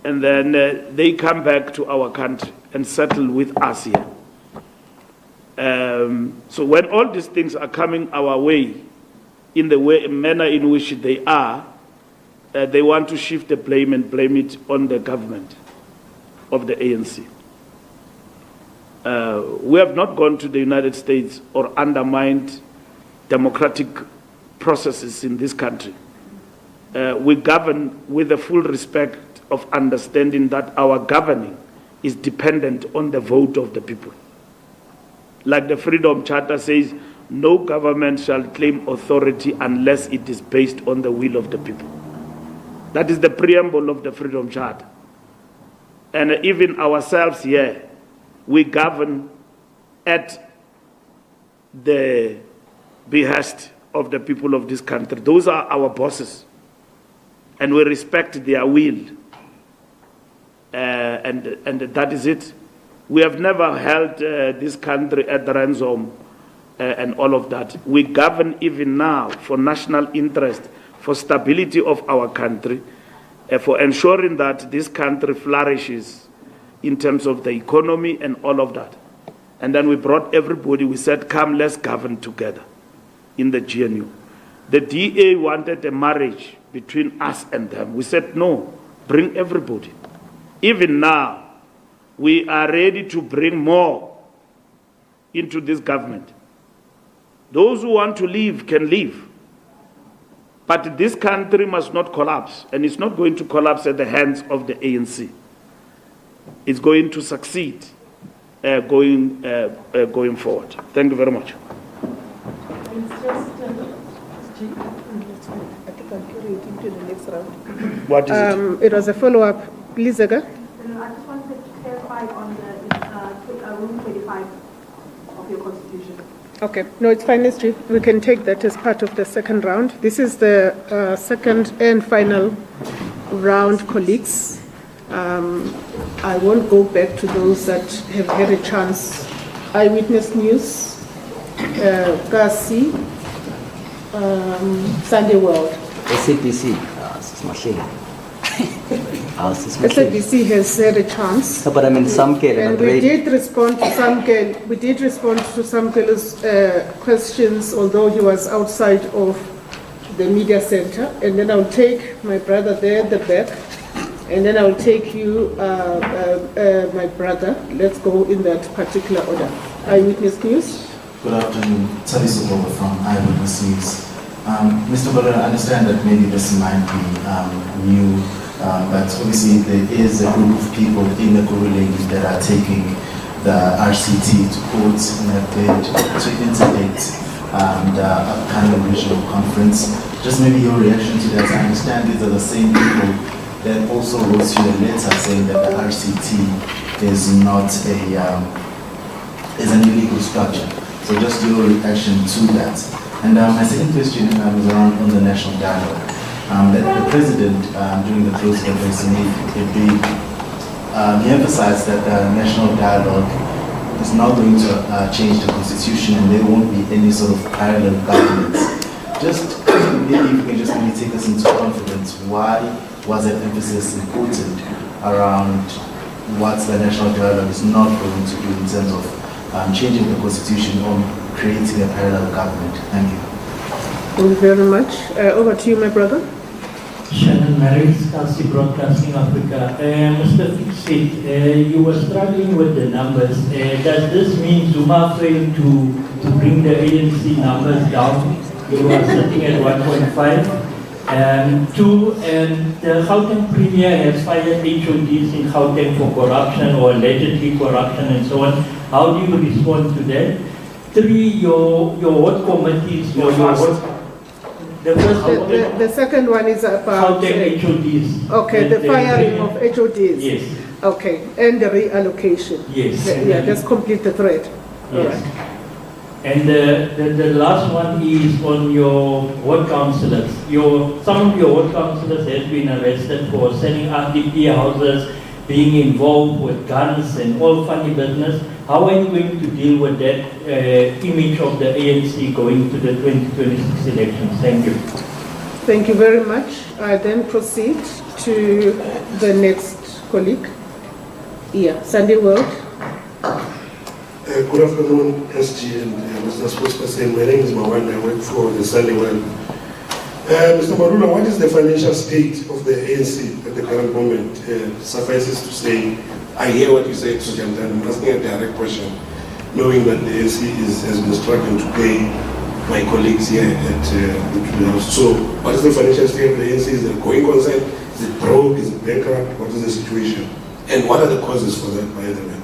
Speaker 1: and then they come back to our country and settle with us here. So when all these things are coming our way, in the manner in which they are, they want to shift the blame and blame it on the government of the ANC. We have not gone to the United States or undermined democratic processes in this country. We govern with the full respect of understanding that our governing is dependent on the vote of the people. Like the Freedom Charter says, no government shall claim authority unless it is based on the will of the people. That is the preamble of the Freedom Charter. And even ourselves here, we govern at the behest of the people of this country. Those are our bosses, and we respect their will. And that is it. We have never held this country at ransom and all of that. We govern even now for national interest, for stability of our country, for ensuring that this country flourishes in terms of the economy and all of that. And then we brought everybody, we said, come, let's govern together in the GNU. The DA wanted a marriage between us and them. We said, no, bring everybody. Even now, we are ready to bring more into this government. Those who want to leave can leave. But this country must not collapse, and it's not going to collapse at the hands of the ANC. It's going to succeed going forward. Thank you very much. What is it?
Speaker 3: It was a follow-up. Please, Ega.
Speaker 9: I just wanted to clarify on the Rule 25 of your Constitution.
Speaker 3: Okay. No, it's fine, Leslie. We can take that as part of the second round. This is the second and final round, colleagues. I won't go back to those that have had a chance. Eyewitness News, Kasi, Sunday World.
Speaker 11: SABC,
Speaker 3: SABC has had a chance.
Speaker 11: But I mean, some
Speaker 3: and we did respond to some questions, although he was outside of the media center. And then I'll take my brother there at the back, and then I'll take you, my brother. Let's go in that particular order. Eyewitness News.
Speaker 12: Good afternoon, Taliso Bobo from Eyewitness News. Mr. Mbalula, I understand that maybe this might be new, but obviously there is a group of people in the Kuruleng that are taking the RCT to court in a bid to interdict the upcoming regional conference. Just maybe your reaction to that. I understand these are the same people that also wrote you a letter saying that the RCT is not is an illegal structure. So just your reaction to that. And my second question is around on the national dialogue. The president, during the closing address, he emphasized that the national dialogue is not going to change the constitution, and there won't be any sort of parallel governments. Just maybe if you can just maybe take us into confidence, why was that emphasis important around what the national dialogue is not going to do in terms of changing the constitution or creating a parallel government? Thank you.
Speaker 3: Thank you very much. Over to you, my brother.
Speaker 13: Shannon Marys, Kasi Broadcasting Africa. Mr. Fixit, you were struggling with the numbers. Does this mean Zuma failed to bring the ANC numbers down? You were sitting at 1.5. Two, the Gauteng Premier has fired HODs in Gauteng for corruption or allegedly corruption and so on. How do you respond to that? Three, your what committees or your what?
Speaker 3: The second one is about
Speaker 13: HODs.
Speaker 3: Okay, the firing of HODs.
Speaker 13: Yes.
Speaker 3: Okay, and the reallocation.
Speaker 13: Yes.
Speaker 3: Yeah, let's complete the thread.
Speaker 13: Yes.
Speaker 3: All right.
Speaker 13: And the last one is on your ward councillors. Some of your ward councillors have been arrested for selling RDP houses, being involved with guns and all funny business. How are you going to deal with that image of the ANC going to the 2026 elections? Thank you.
Speaker 3: Thank you very much. I then proceed to the next colleague. Yeah, Sunday World.
Speaker 2: Good afternoon, SG and Mr. Spokesperson. My name is Mawan. I work for the Sunday World. Mr. Mbalula, what is the financial state of the ANC at the current moment? Suffices to say I hear what you said, Sujan, I'm asking a direct question, knowing that the ANC has been struggling to pay my colleagues here at the tribunal. So, what is the financial state of the ANC? Is it going concern? Is it broke? Is it bankrupt? What is the situation? And what are the causes for that, by the way?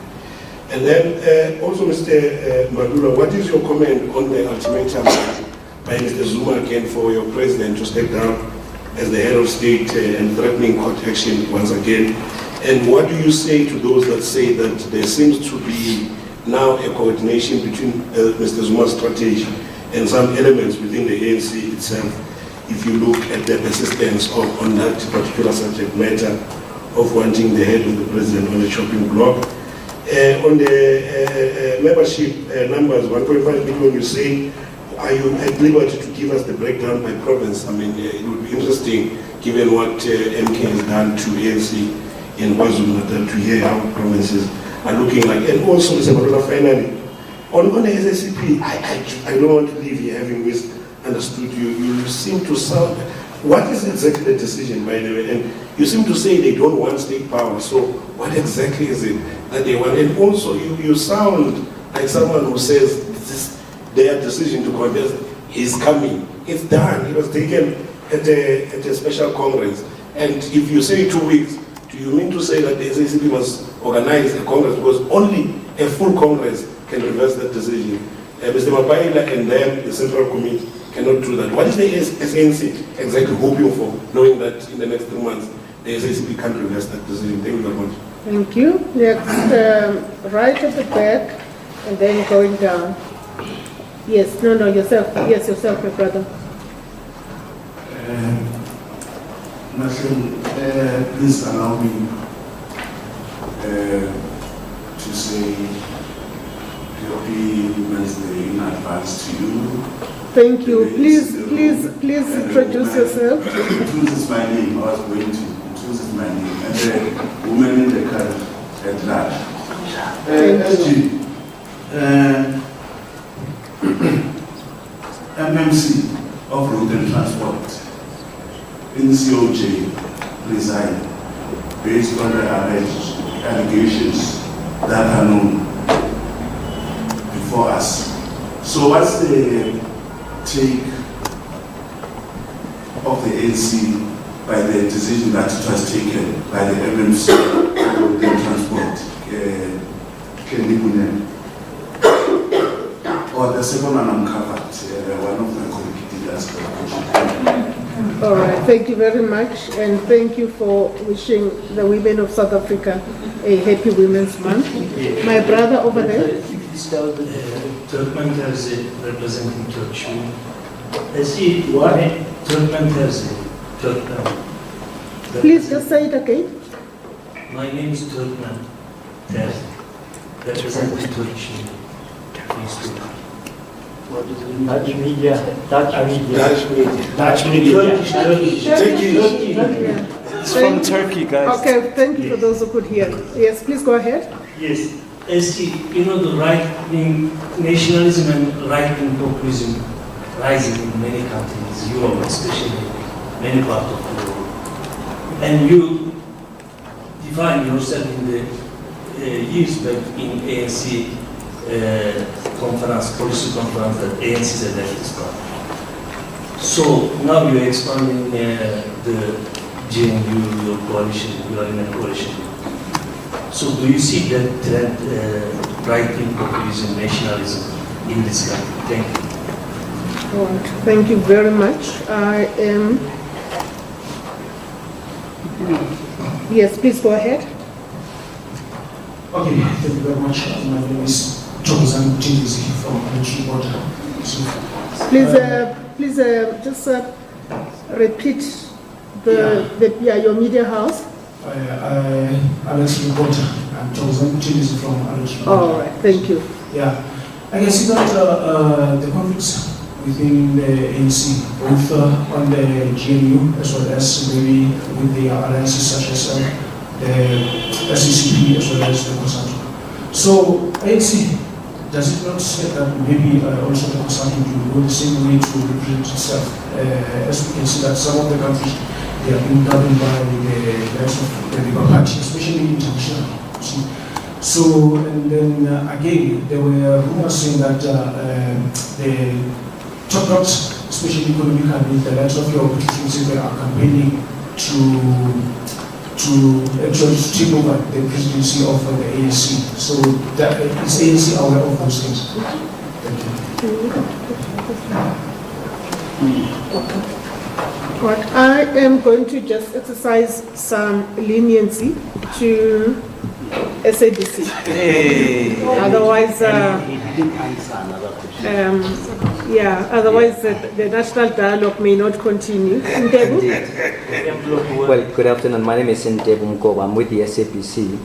Speaker 2: And then also, Mr. Mbalula, what is your comment on the ultimatum by Mr. Zuma again for your president to step down as the head of state and threatening court action once again? And what do you say to those that say that there seems to be now a coordination between Mr. Zuma's strategy and some elements within the ANC itself, if you look at the persistence on that particular subject matter of wanting the head of the president on the chopping block? On the membership numbers, 1.5 million, you say, are you at liberty to give us the breakdown by province? I mean, it would be interesting, given what MK has done to ANC in KwaZulu-Natal, to hear how provinces are looking like. And also, Mr. Mbalula, finally, on the SACP, I don't want to leave here having misunderstood you. You seem to sound, what is exactly the decision, by the way? And you seem to say they don't want state power, so what exactly is it that they want? And also, you sound like someone who says their decision to contest is coming. It's done. It was taken at a special congress. And if you say 2 weeks, do you mean to say that the SACP must organize a congress, because only a full congress can reverse that decision? Mr. Mapaila and them, the Central Committee, cannot do that. What is the ANC exactly hoping for, knowing that in the next 3 months, the SACP can't reverse that decision? Thank you very much.
Speaker 3: Thank you. Next, right at the back, and then going down. Yes, no, yourself. Yes, yourself, my brother.
Speaker 11: Please allow me to say happy Wednesday in advance to you.
Speaker 3: Thank you. Please introduce yourself.
Speaker 11: This is my name. I was going to introduce my name. And the woman in the car at large. SG, MMC of Road and Transport in COJ resigned based on the alleged allegations that are known before us. So what's the take of the ANC by the decision that it was taken by the MMC Road and Transport, or the second one uncovered, one of my committee asked for a question.
Speaker 3: All right, thank you very much, and thank you for wishing the women of South Africa a happy Women's Month. My brother over there.
Speaker 14: Turkmen Terzi representing Turkey. I see why Turkmen Terzi.
Speaker 3: Please just say it again.
Speaker 14: My name is Turkmen Terzi, representing Turkey. What is it? Dutch media.
Speaker 3: Turkey. It's from Turkey, guys. Okay, thank you for those who could hear. Yes, please go ahead.
Speaker 14: Yes. The right-wing nationalism and right-wing populism rising in many countries, Europe especially, many parts of the world. And you define yourself in the years back in ANC conference, policy conference, that ANC is a leftist party. So now you're expanding the GNU, your coalition, you are in a coalition. So do you see that trend, right-wing populism, nationalism in this country? Thank you.
Speaker 3: All right. Thank you very much. I am... Yes, please go ahead.
Speaker 15: Okay, thank you very much. My name is Jonathan Jingizi from Country Water.
Speaker 3: Please just repeat your media house.
Speaker 15: Alex Reporter. I'm Jonathan Jingizi from Alex Reporter.
Speaker 3: All right, thank you.
Speaker 15: Yeah, I can see that the conflicts within the ANC, both on the GNU as well as maybe with the alliances such as the SECP as well as the COSATU. So ANC, does it not say that maybe also the COSATU will go the same way to represent itself? As we can see that some of the countries, they are being governed by the likes of the Labour Party, especially international. So, and then again, there were rumors saying that the top dogs, especially economically, the likes of your politicians are campaigning to actually take over the presidency of the ANC. So that is ANC aware of those things?
Speaker 3: But I am going to just exercise some leniency to SABC.
Speaker 16: Hey.
Speaker 3: Otherwise, otherwise the national dialogue may not continue.
Speaker 16: Well, good afternoon. My name is Ntebu Mkoba. I'm with the SABC.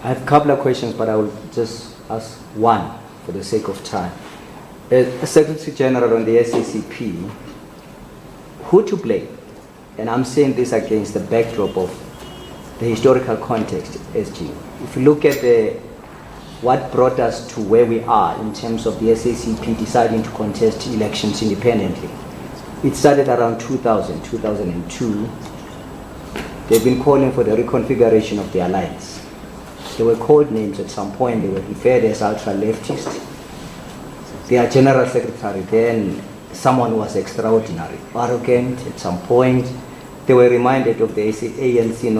Speaker 16: I have a couple of questions, but I will just ask one for the sake of time. As Secretary General on the SACP, who to blame? And I'm saying this against the backdrop of the historical context, SG. If you look at what brought us to where we are in terms of the SACP deciding to contest elections independently, it started around 2000, 2002. They've been calling for the reconfiguration of the alliance. They were called names at some point. They were referred as ultra-leftist. Their general secretary then, someone who was extraordinary, arrogant at some point. They were reminded of the ANC,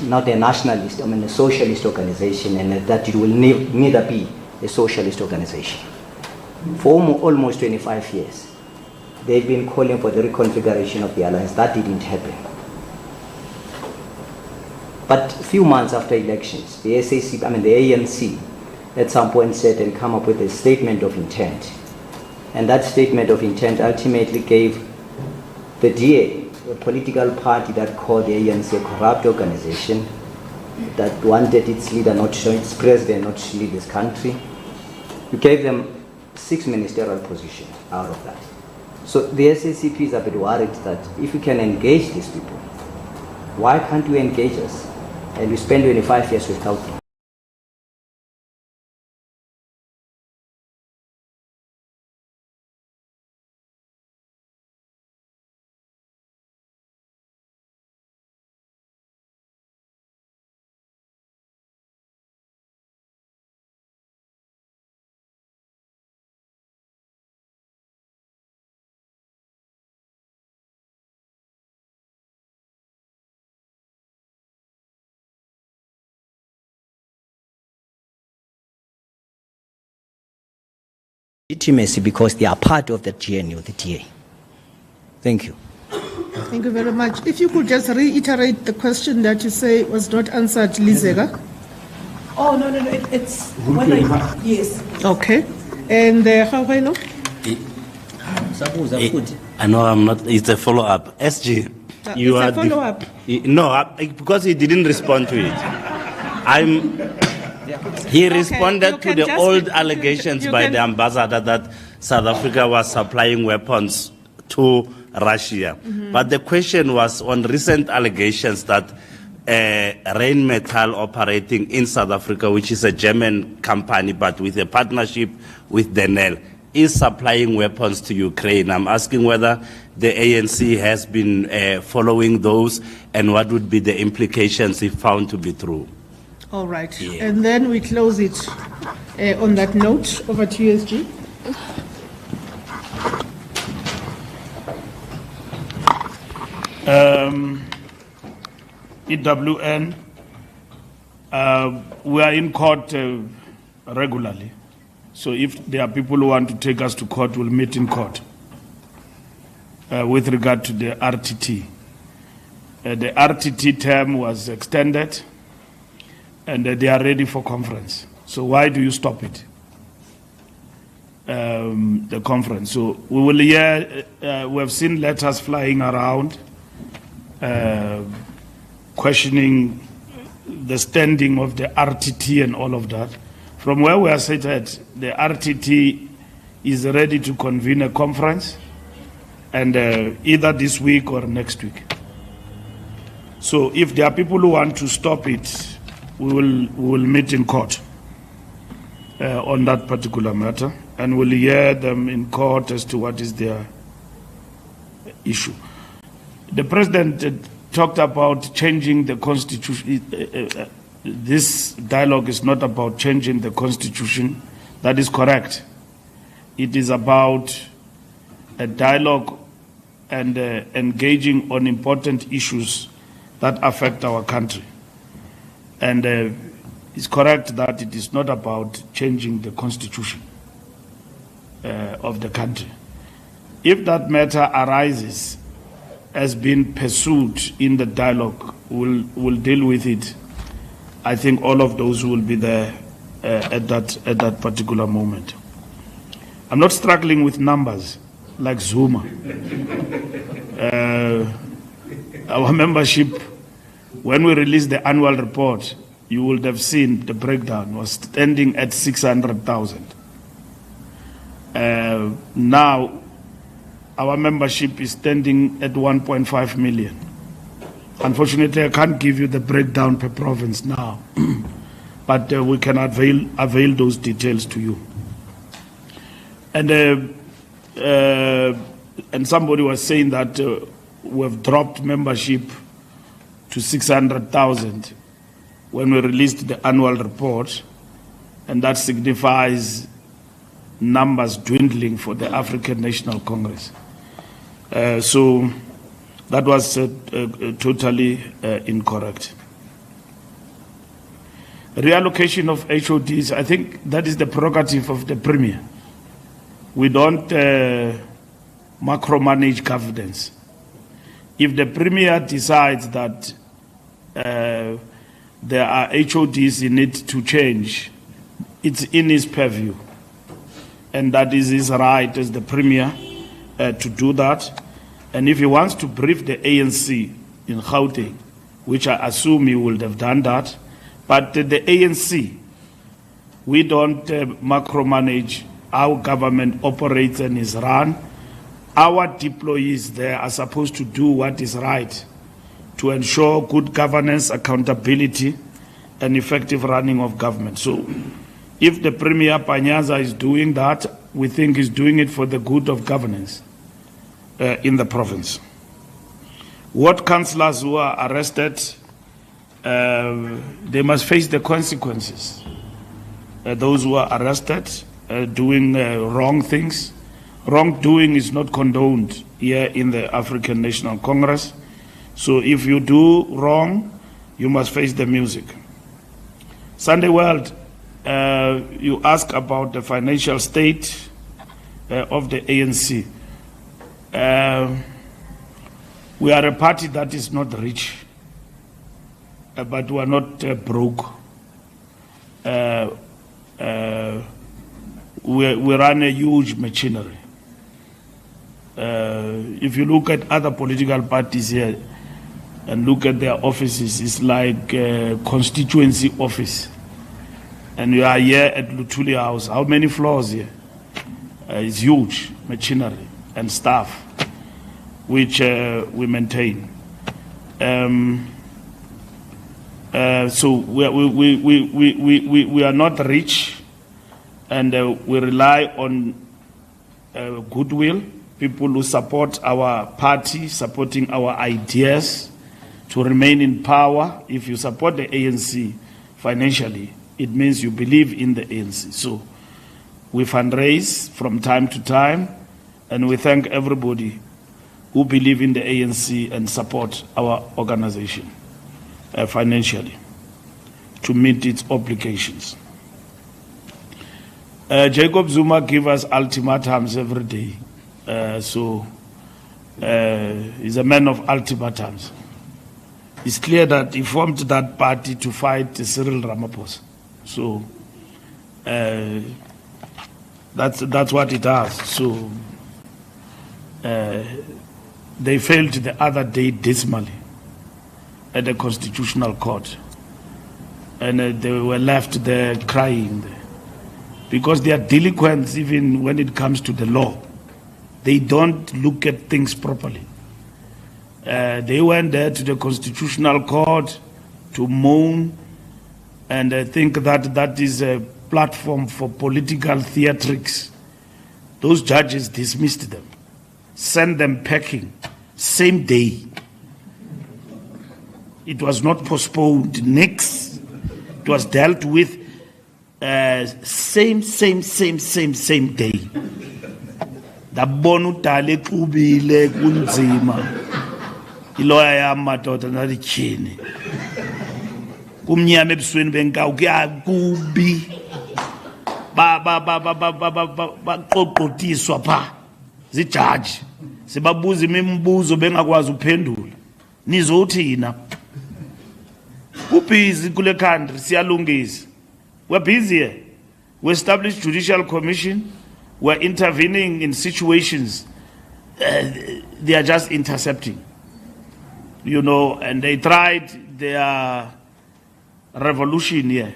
Speaker 16: not a nationalist, a socialist organization, and that it will neither be a socialist organization. For almost 25 years, they've been calling for the reconfiguration of the alliance. That didn't happen. But a few months after elections, the ANC at some point said and come up with a statement of intent. And that statement of intent ultimately gave the DA, a political party that called the ANC a corrupt organization, that wanted its leader not to, its president not to lead this country. You gave them 6 ministerial positions out of that. So the SACP is a bit worried that if you can engage these people, why can't you engage us? And we spend 25 years without them. Legitimacy because they are part of the GNU, the DA. Thank you.
Speaker 3: Thank you very much. If you could just reiterate the question that you say was not answered, Lizega.
Speaker 9: Oh, no, it's when yes.
Speaker 3: Okay. And how do I know?
Speaker 10: I know I'm not, it's a follow-up. SG, you
Speaker 3: it's a follow-up?
Speaker 10: No, because he didn't respond to it. He responded to the old allegations by the ambassador that South Africa was supplying weapons to Russia.
Speaker 3: Mm-hmm.
Speaker 10: But the question was on recent allegations that Rheinmetall operating in South Africa, which is a German company but with a partnership with Denel, is supplying weapons to Ukraine. I'm asking whether the ANC has been following those and what would be the implications if found to be true.
Speaker 3: All right. Yeah. And then we close it on that note. Over to you, SG.
Speaker 1: EWN, we are in court regularly. So if there are people who want to take us to court, we'll meet in court. With regard to the RTT. The RTT term was extended and they are ready for conference. So why do you stop it? The conference. So we will hear, we have seen letters flying around questioning the standing of the RTT and all of that. From where we are seated, the RTT is ready to convene a conference and either this week or next week. So if there are people who want to stop it, we will meet in court on that particular matter, and we'll hear them in court as to what is their issue. The president talked about changing the constitution, this dialogue is not about changing the constitution. That is correct. It is about a dialogue and engaging on important issues that affect our country. And it's correct that it is not about changing the constitution of the country. If that matter arises as being pursued in the dialogue, we'll deal with it. I think all of those will be there at that particular moment. I'm not struggling with numbers like Zuma. Our membership, when we released the annual report, you would have seen the breakdown was standing at 600,000. Now, our membership is standing at 1.5 million. Unfortunately, I can't give you the breakdown per province now, but we can avail those details to you. And somebody was saying that we've dropped membership to 600,000 when we released the annual report, and that signifies numbers dwindling for the African National Congress. So that was totally incorrect. Reallocation of HODs, I think that is the prerogative of the Premier. We don't macromanage governance. If the Premier decides that there are HODs in it to change, it's in his purview. And that is his right as the Premier to do that. And if he wants to brief the ANC in Gauteng, which I assume he would have done that, but the ANC, we don't macromanage how government operates and is run. Our deployees there are supposed to do what is right to ensure good governance, accountability, and effective running of government. So if the Premier Panyaza is doing that, we think he's doing it for the good of governance in the province. What councillors who are arrested, they must face the consequences. Those who are arrested doing wrong things. Wrongdoing is not condoned here in the African National Congress. So if you do wrong, you must face the music. Sunday World, you ask about the financial state of the ANC. We are a party that is not rich, but we are not broke. We run a huge machinery. If you look at other political parties here and look at their offices, it's like a constituency office. And you are here at Luthuli House. How many floors here? It's huge machinery and staff, which we maintain. So we are not rich, and we rely on goodwill, people who support our party, supporting our ideas to remain in power. If you support the ANC financially, it means you believe in the ANC. So we fundraise from time to time, and we thank everybody who believe in the ANC and support our organization financially to meet its obligations. Jacob Zuma gives us ultimatums every day. He's a man of ultimatums. It's clear that he formed that party to fight Cyril Ramaphosa. So that's what it does. So they failed the other day dismally at the Constitutional Court, and they were left there crying because they are delinquents even when it comes to the law. They don't look at things properly. They went there to the Constitutional Court to moan and think that that is a platform for political theatrics. Those judges dismissed them, sent them packing, same day. It was not postponed. Next, It was dealt with same day. Ndabona udala exubile kunzima. Iloya yami madoda nalityhini. Kumnyama ebusweni benkawu kuyakubi. Baqoqotiswa pha zijaji. Sibabuza imibuzo bengakwazi uphendula. Nizothina. Busy kule country siyalungisa. We're busy here. We established judicial commission. We're intervening in situations. They are just intercepting. You know, and they tried their revolution here.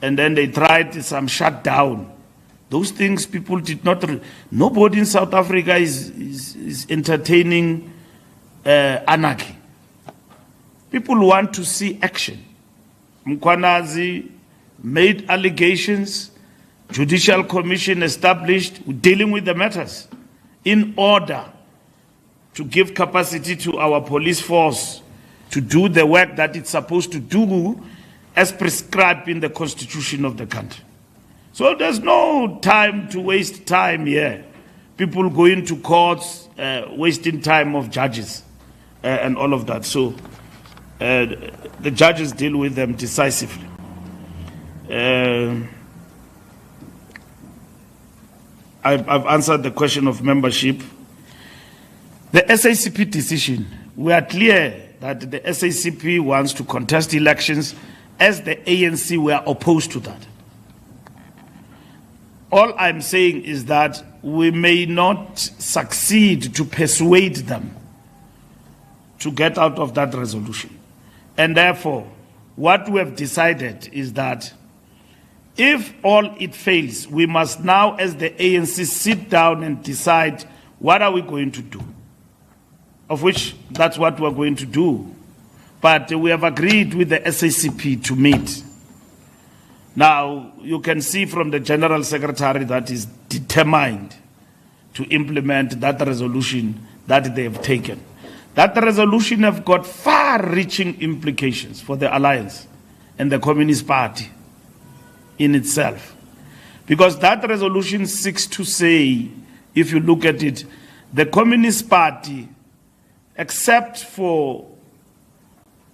Speaker 1: And then they tried some shutdown. Those things people did not. Nobody in South Africa is entertaining anarchy. People want to see action. Mkwanazi made allegations, judicial commission established, dealing with the matters in order to give capacity to our police force to do the work that it's supposed to do as prescribed in the constitution of the country. So there's no time to waste time here. People going to courts, wasting time of judges and all of that. So the judges deal with them decisively. I've answered the question of membership. The SACP decision, we are clear that the SACP wants to contest elections, as the ANC were opposed to that. All I'm saying is that we may not succeed to persuade them to get out of that resolution. And therefore, what we have decided is that if all it fails, we must now, as the ANC, sit down and decide what are we going to do, of which that's what we're going to do. But we have agreed with the SACP to meet. Now, you can see from the General Secretary that is determined to implement that resolution that they have taken. That resolution have got far-reaching implications for the alliance and the Communist Party in itself. Because that resolution seeks to say, if you look at it, the Communist Party, except for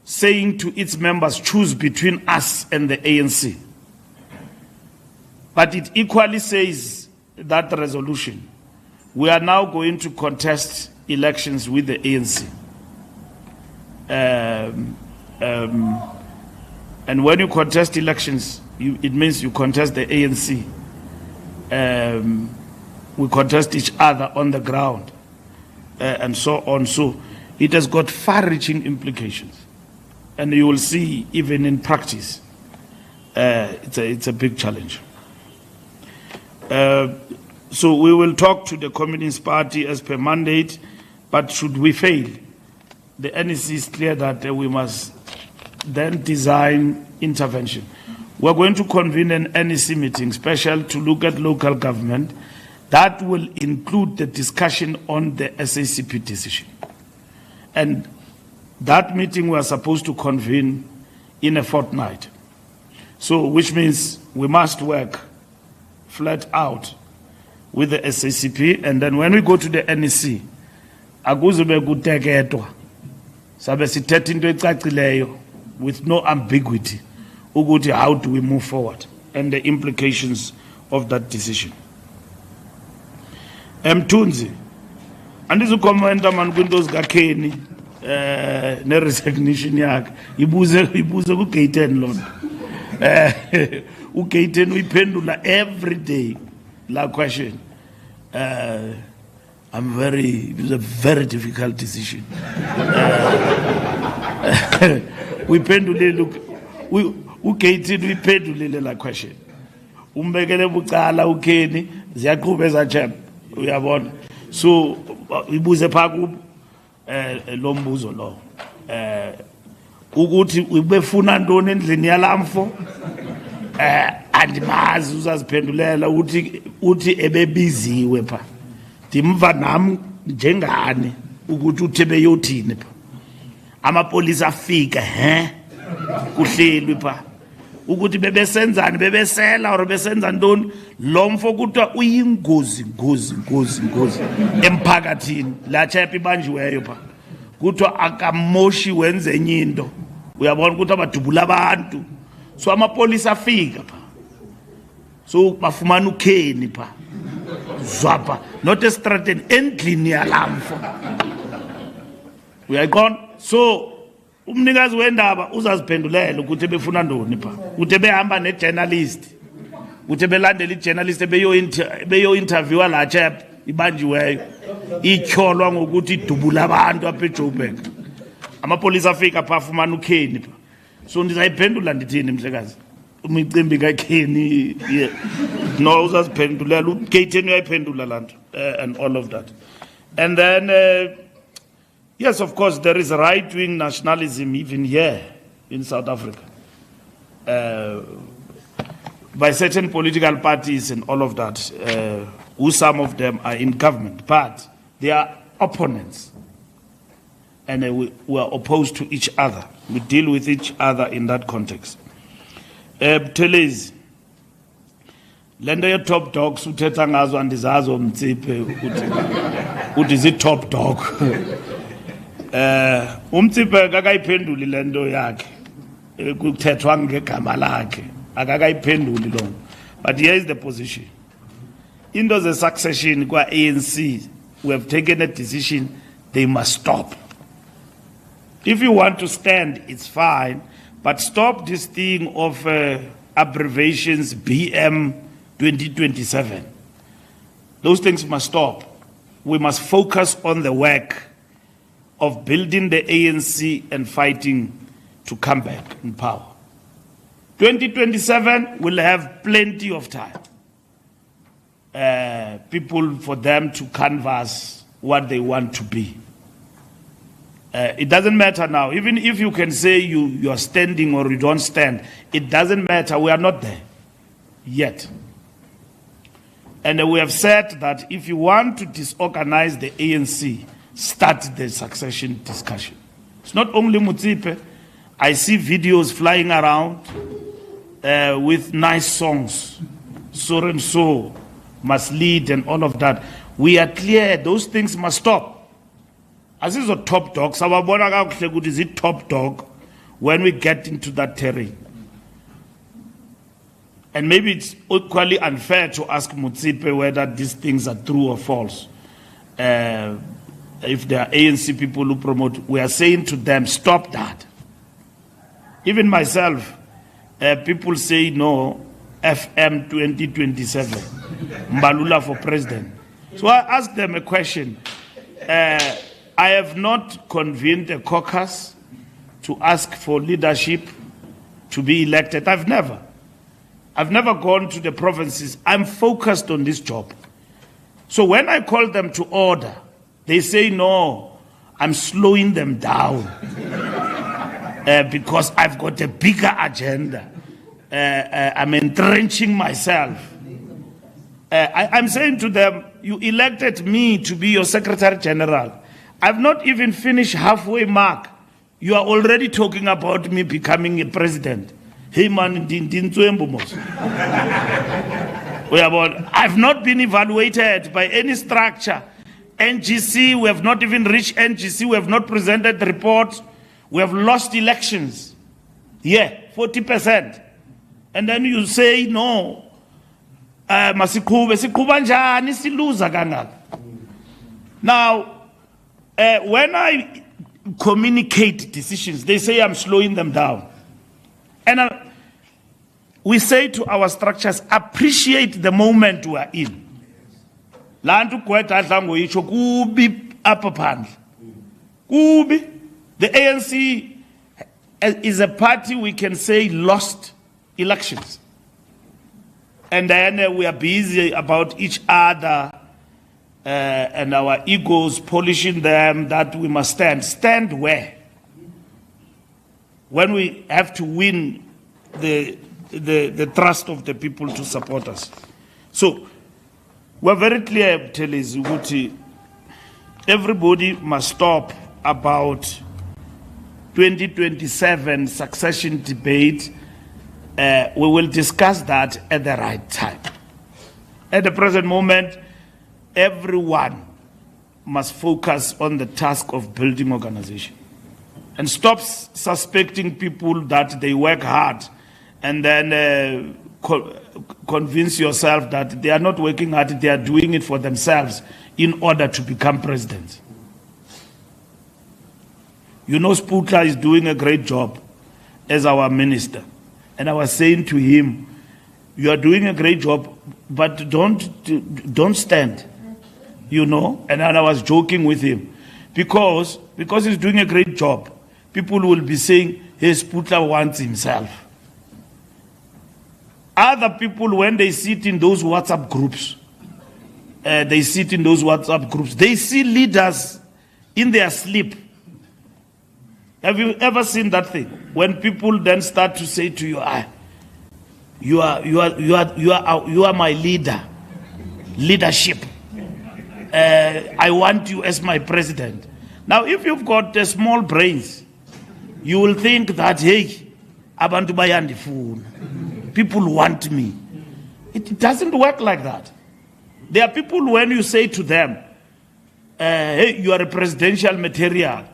Speaker 1: saying to its members, choose between us and the ANC. But it equally says, that resolution, we are now going to contest elections with the ANC. And when you contest elections, it means you contest the ANC. We contest each other on the ground, and so on. So it has got far-reaching implications. And you will see, even in practice, it's a big challenge. So we will talk to the Communist Party as per mandate, but should we fail, the NEC is clear that we must then design intervention. We're going to convene an NEC meeting special to look at local government. That will include the discussion on the SACP decision. And that meeting we are supposed to convene in a fortnight. So, which means we must work flat out with the SACP, and then when we go to the NEC, akuzube kuteketwa. Sabe sithetha into ecacileyo with no ambiguity ukuthi how do we move forward and the implications of that decision. Mthunzi, andizukomenta man kwinto zikaKhenny ne-resignation yakhe ibuze ku-Gate 10 lona. U-Gate 10 uyiphendula every day la question. It was a very difficult decision. U-Gate 10 uyiphendulile la question. Umbekele bucala uKhenny ziyaqhubeka ezajam uyabona. So ibuze pha kubo lo mbuzo lo. Ukuthi ubefuna ntoni endlini yalamfo andimazi uzaziphendulela uthi ebebiziwe pha. Ndimva nam njengani ukuthi uthi beyothini pha. Amapolisa afika kuhlelwe pha ukuthi bebesenzani bebesela or besenza ntoni lo mfo kuthiwa uyingozi emphakathini la chap ibanjiweyo pha kuthiwa akamoshi wenze enye into uyabona ukuthi abadubula abantu so amapolisa afika pha so bafumana ukheni pha zwapha not estrateni endlini yalamfo uyayiqonda so umnikazi wendaba uzaziphendulela ukuthi befuna ntoni pha ukuthi behamba ne-journalist ukuthi belandela i-journalist beyo-interviewa la chap ibanjiweyo ityholwa ngokuthi idubula abantu apha eJoburg amapolisa afika pha afumana ukheni pha so ndizayiphendula ndithini mhlekazi umicimbi kakheni no uzaziphendulela uKTN uyayiphendula laa nto and all of that and then yes, of course, there is right-wing nationalism even here in South Africa by certain political parties and all of that, who some of them are in government, but they are opponents and we are opposed to each other. We deal with each other in that context. Buthelezi, lento ye top dogs uthetha ngazo andizazo Mtsipe uthi zi top dog. Umtsipe akakayiphenduli lento yakhe kuthethwa ngegama lakhe akakayiphenduli lo but here is the position into the succession kwa ANC we have taken a decision they must stop if you want to stand it's fine but stop this thing of abbreviations BM 2027 those things must stop we must focus on the work of building the ANC and fighting to come back in power. 2027 will have plenty of time. People for them to canvass what they want to be. It doesn't matter now. Even if you can say you are standing or you don't stand, it doesn't matter. We are not there yet. And we have said that if you want to disorganize the ANC, start the succession discussion. It's not only Mtsipe. I see videos flying around with nice songs. So and so must lead and all of that. We are clear. Those things must stop. As is a top dog, is it top dog when we get into that terrain. And maybe it's equally unfair to ask Mtsipe whether these things are true or false. If there are ANC people who promote, we are saying to them, stop that. Even myself, people say no, FM 2027, Mbalula for president. So I ask them a question. I have not convened a caucus to ask for leadership to be elected. I've never gone to the provinces. I'm focused on this job. So when I call them to order, they say, no, I'm slowing them down because I've got a bigger agenda. I'm entrenching myself. I'm saying to them, you elected me to be your Secretary General. I've not even finished halfway mark. You are already talking about me becoming a president. Hey man, I've not been evaluated by any structure. NGC, we have not even reached NGC, we have not presented the report, we have lost elections. Yeah, 40%. And then you say, no, now, when I communicate decisions, they say I'm slowing them down. And we say to our structures, appreciate the moment we are in. The ANC is a party we can say lost elections. And then we are busy about each other and our egos, polishing them, that we must stand. Stand where? When we have to win the trust of the people to support us. So, we're very clear, Buthelezi, everybody must stop about 2027 succession debate we will discuss that at the right time. At the present moment, everyone must focus on the task of building organization and stop suspecting people that they work hard and then convince yourself that they are not working hard, they are doing it for themselves in order to become president. You know, Sputla is doing a great job as our minister. And I was saying to him, you are doing a great job, but don't stand, you know. And I was joking with him because he's doing a great job. People will be saying, hey, Sputla wants himself. Other people, when they sit in those WhatsApp groups, they see leaders in their sleep. Have you ever seen that thing? When people then start to say to you, you are my leader, leadership. I want you as my president. Now, if you've got small brains, you will think that, hey, abantu bayandifuna. People want me. It doesn't work like that. There are people, when you say to them, hey, you are a presidential material,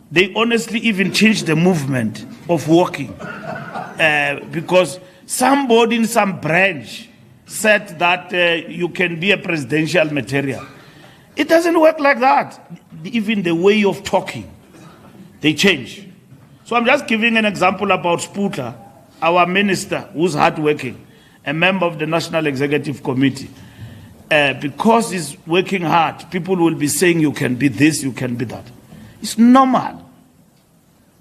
Speaker 1: they honestly even change the movement of walking. Because somebody in some branch said that you can be a presidential material. It doesn't work like that. Even the way of talking, they change. So I'm just giving an example about Sputla, our minister who's hardworking, a member of the National Executive Committee. Because he's working hard, people will be saying you can be this, you can be that. It's normal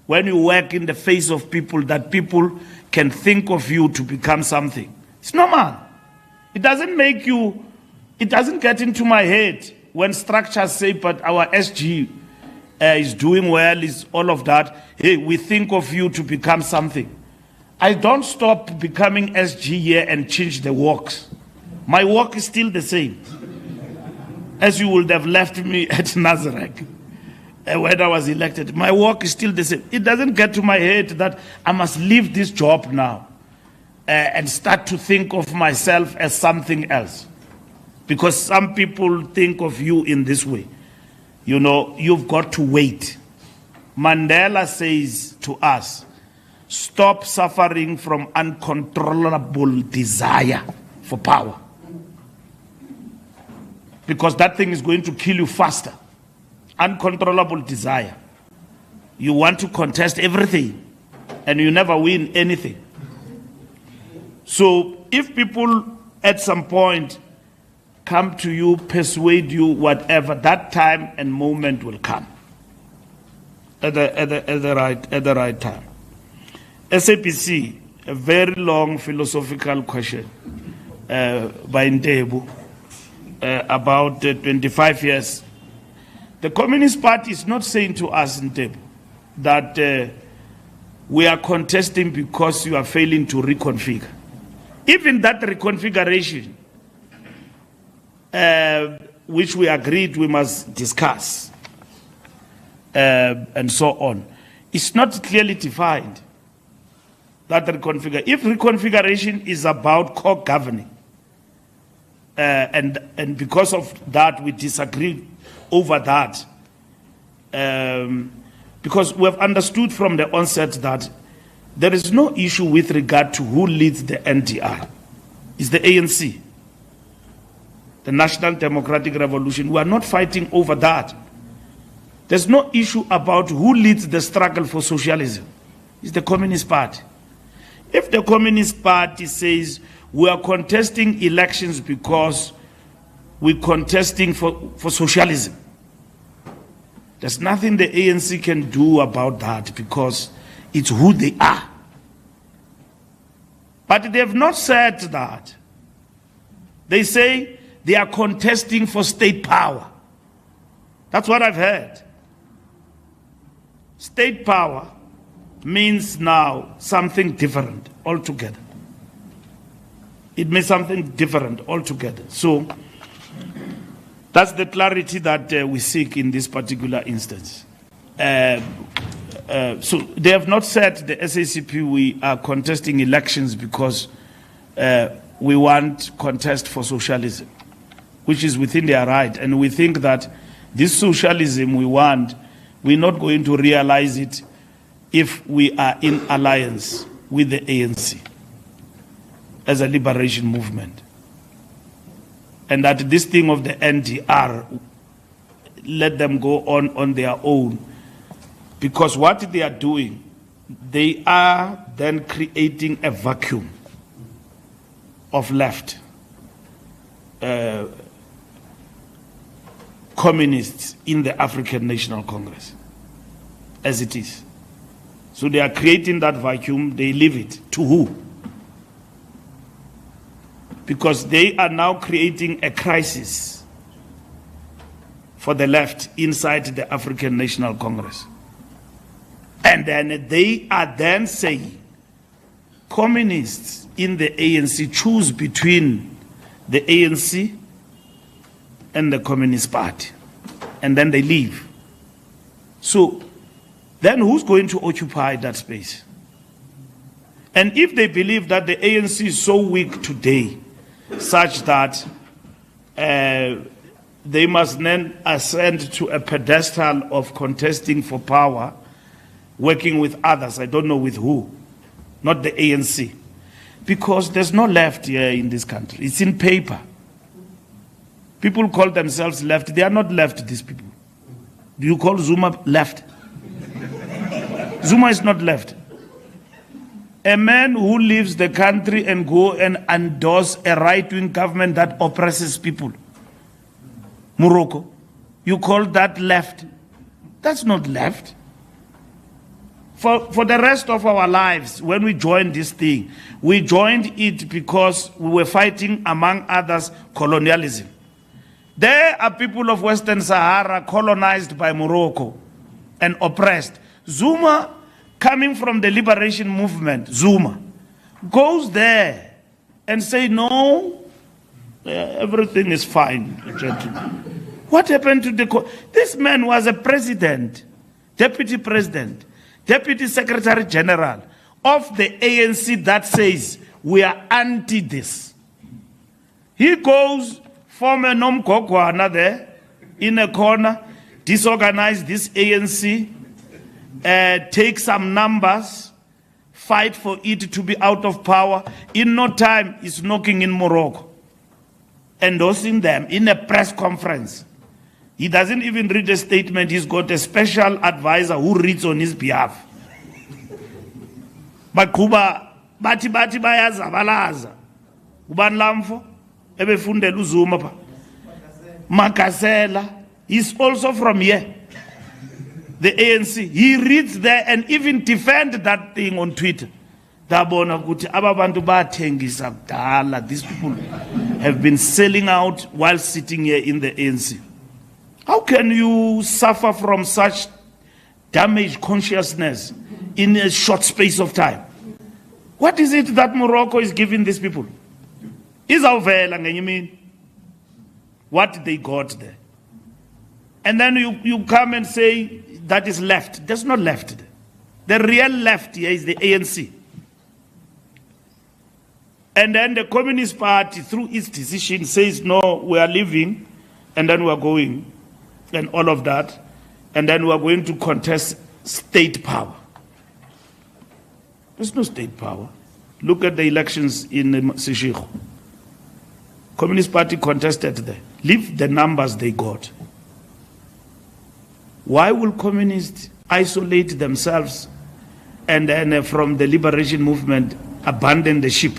Speaker 1: when you work in the face of people that people can think of you to become something. It's normal. It doesn't make you, it doesn't get into my head when structures say, but our SG is doing well, is all of that. Hey, we think of you to become something. I don't stop becoming SG here and change the works. My work is still the same. As you would have left me at Nazareth when I was elected. My work is still the same. It doesn't get to my head that I must leave this job now and start to think of myself as something else. Because some people think of you in this way. You know, you've got to wait. Mandela says to us, stop suffering from uncontrollable desire for power. Because that thing is going to kill you faster. Uncontrollable desire. You want to contest everything and you never win anything. So if people at some point come to you, persuade you, whatever, that time and moment will come at the right time. SAPC, a very long philosophical question by Ntebu about 25 years. The Communist Party is not saying to us, Ntebu, that we are contesting because you are failing to reconfigure. Even that reconfiguration, which we agreed we must discuss, and so on, it's not clearly defined. That if reconfiguration is about co-governing, and because of that we disagree over that, because we have understood from the onset that there is no issue with regard to who leads the NDR. It's the ANC, the National Democratic Revolution. We are not fighting over that. There's no issue about who leads the struggle for socialism. It's the Communist Party. If the Communist Party says we are contesting elections because we're contesting for socialism, there's nothing the ANC can do about that because it's who they are. But they have not said that. They say they are contesting for state power. That's what I've heard. State power means now something different altogether. It means something different altogether. So that's the clarity that we seek in this particular instance. So they have not said, the SACP, we are contesting elections because we want contest for socialism, which is within their right. And we think that this socialism we want, we're not going to realize it if we are in alliance with the ANC as a liberation movement. And that this thing of the NDR, let them go on their own. Because what they are doing, they are then creating a vacuum of left communists in the African National Congress, as it is. So they are creating that vacuum, they leave it to who? Because they are now creating a crisis for the left inside the African National Congress. And then they are then saying, communists in the ANC choose between the ANC and the Communist Party, and then they leave. So then who's going to occupy that space? And if they believe that the ANC is so weak today, such that they must then ascend to a pedestal of contesting for power, working with others, I don't know with who, not the ANC. Because there's no left here in this country. It's in paper. People call themselves left. They are not left, these people. Do you call Zuma left? Zuma is not left. A man who leaves the country and go and endorse a right-wing government that oppresses people. Morocco, you call that left? That's not left. For the rest of our lives, when we joined this thing, we joined it because we were fighting, among others, colonialism. There are people of Western Sahara colonized by Morocco and oppressed. Zuma, coming from the liberation movement, Zuma, goes there and say, no, everything is fine, gentlemen. What happened to this man was a president, deputy president, deputy secretary general of the ANC that says we are anti this. He goes, form a Nomkokwana there in a corner, disorganize this ANC, take some numbers, fight for it to be out of power. In no time, he's knocking in Morocco, endorsing them in a press conference. He doesn't even read a statement. He's got a special advisor who reads on his behalf. But Kuba, bati bayazabalaza. Uban Lamfo, ebefunde luzuma pa. Makasela, he's also from here. The ANC, he reads there and even defend that thing on Twitter. Dabona kuti ababantu bathengisa kudala. These people have been selling out while sitting here in the ANC. How can you suffer from such damaged consciousness in a short space of time? What is it that Morocco is giving these people? What they got there. And then you come and say that is left. That's not left. The real left here is the ANC. And then the Communist Party, through its decision, says, no, we are leaving, and then we are going, and all of that, and then we are going to contest state power. There's no state power. Look at the elections in Seshego. Communist Party contested there. Leave the numbers they got. Why will communists isolate themselves and then from the liberation movement abandon the ship,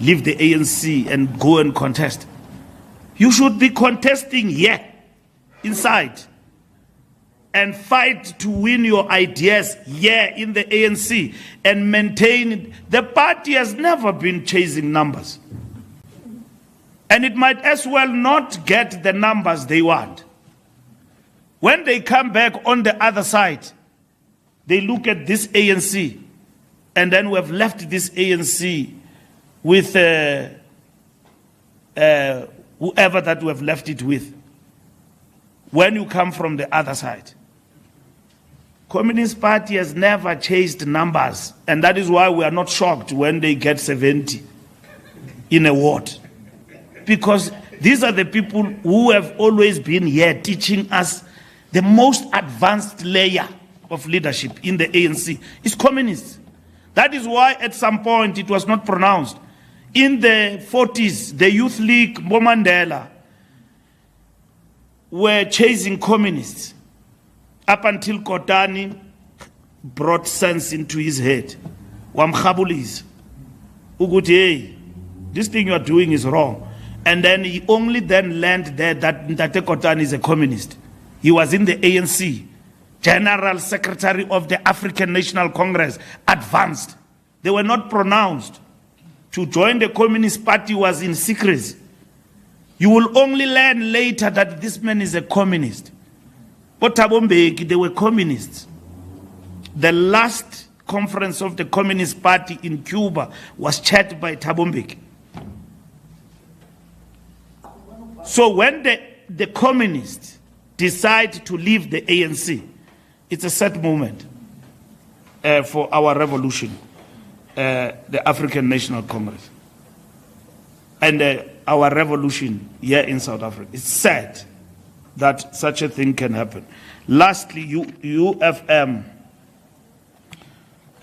Speaker 1: leave the ANC and go and contest? You should be contesting here, inside, and fight to win your ideas here in the ANC and maintain it. The party has never been chasing numbers. And it might as well not get the numbers they want. When they come back on the other side, they look at this ANC, and then we have left this ANC with whoever that we have left it with. When you come from the other side, Communist Party has never chased numbers, and that is why we are not shocked when they get 70 in a ward. Because these are the people who have always been here teaching us the most advanced layer of leadership in the ANC is communists. That is why at some point it was not pronounced. In the 40s, the Youth League, Mandela, were chasing communists up until Kotani brought sense into his head. Wamkhabulis. Uguti, hey, this thing you are doing is wrong. And then he only then learned that Ntate Kotani is a communist. He was in the ANC, General Secretary of the African National Congress, advanced. They were not pronounced. To join the Communist Party was in secrecy. You will only learn later that this man is a communist. But Thabo Mbeki, they were communists. The last conference of the Communist Party in Cuba was chaired by Thabo Mbeki. So when the communists decide to leave the ANC, it's a sad moment for our revolution, the African National Congress, and our revolution here in South Africa. It's sad that such a thing can happen. Lastly, UFM.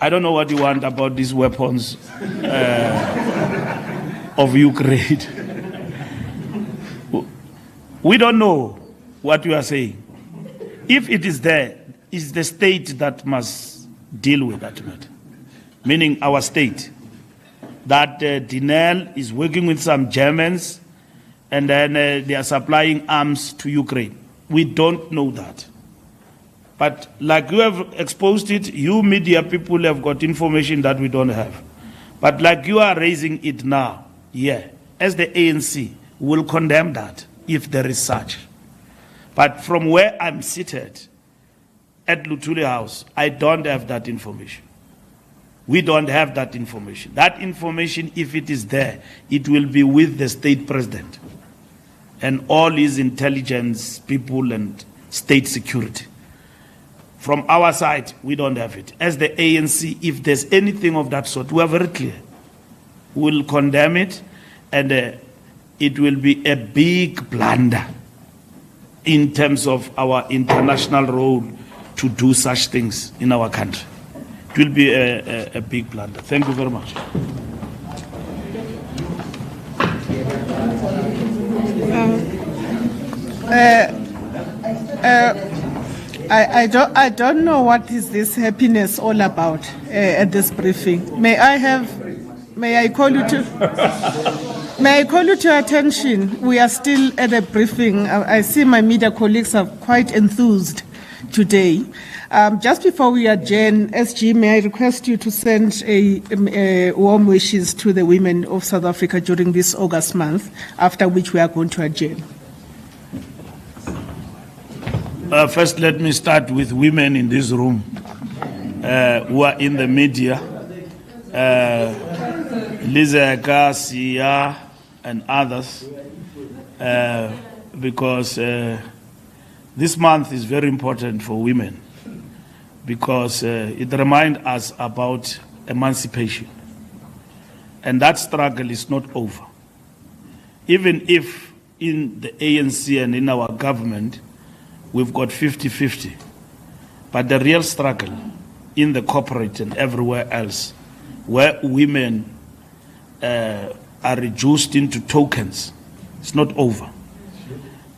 Speaker 1: I don't know what you want about these weapons of Ukraine. We don't know what you are saying. If it is there, it's the state that must deal with that matter, meaning our state. That Dinel is working with some Germans and then they are supplying arms to Ukraine. We don't know that. But like you have exposed it, you media people have got information that we don't have. But like you are raising it now, yeah, as the ANC, will condemn that if there is such. But from where I'm seated at Luthuli House, I don't have that information. We don't have that information. That information, if it is there, it will be with the state president and all his intelligence people and state security. From our side, we don't have it. As the ANC, if there's anything of that sort, we are very clear. We'll condemn it, and it will be a big blunder in terms of our international role to do such things in our country. It will be a big blunder. Thank you very much.
Speaker 3: I don't know what is this happiness all about at this briefing. May I call you to attention? We are still at a briefing. I see my media colleagues are quite enthused today. Just before we adjourn, SG, may I request you to send a warm wishes to the women of South Africa during this August month, after which we are going to adjourn.
Speaker 1: First, let me start with women in this room who are in the media. Lizeka, Sia, and others, because this month is very important for women, because it reminds us about emancipation. And that struggle is not over. Even if in the ANC and in our government, we've got 50-50. But the real struggle in the corporate and everywhere else, where women are reduced into tokens, it's not over.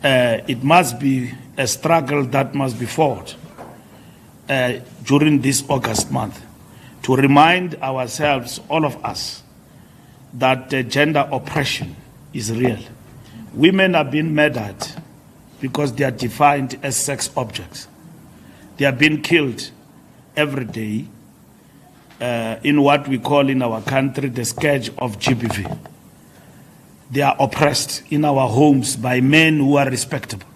Speaker 1: It must be a struggle that must be fought during this August month to remind ourselves, all of us, that gender oppression is real. Women are being murdered because they are defined as sex objects. They are being killed every day in what we call in our country the scourge of GBV. They are oppressed in our homes by men who are respectable.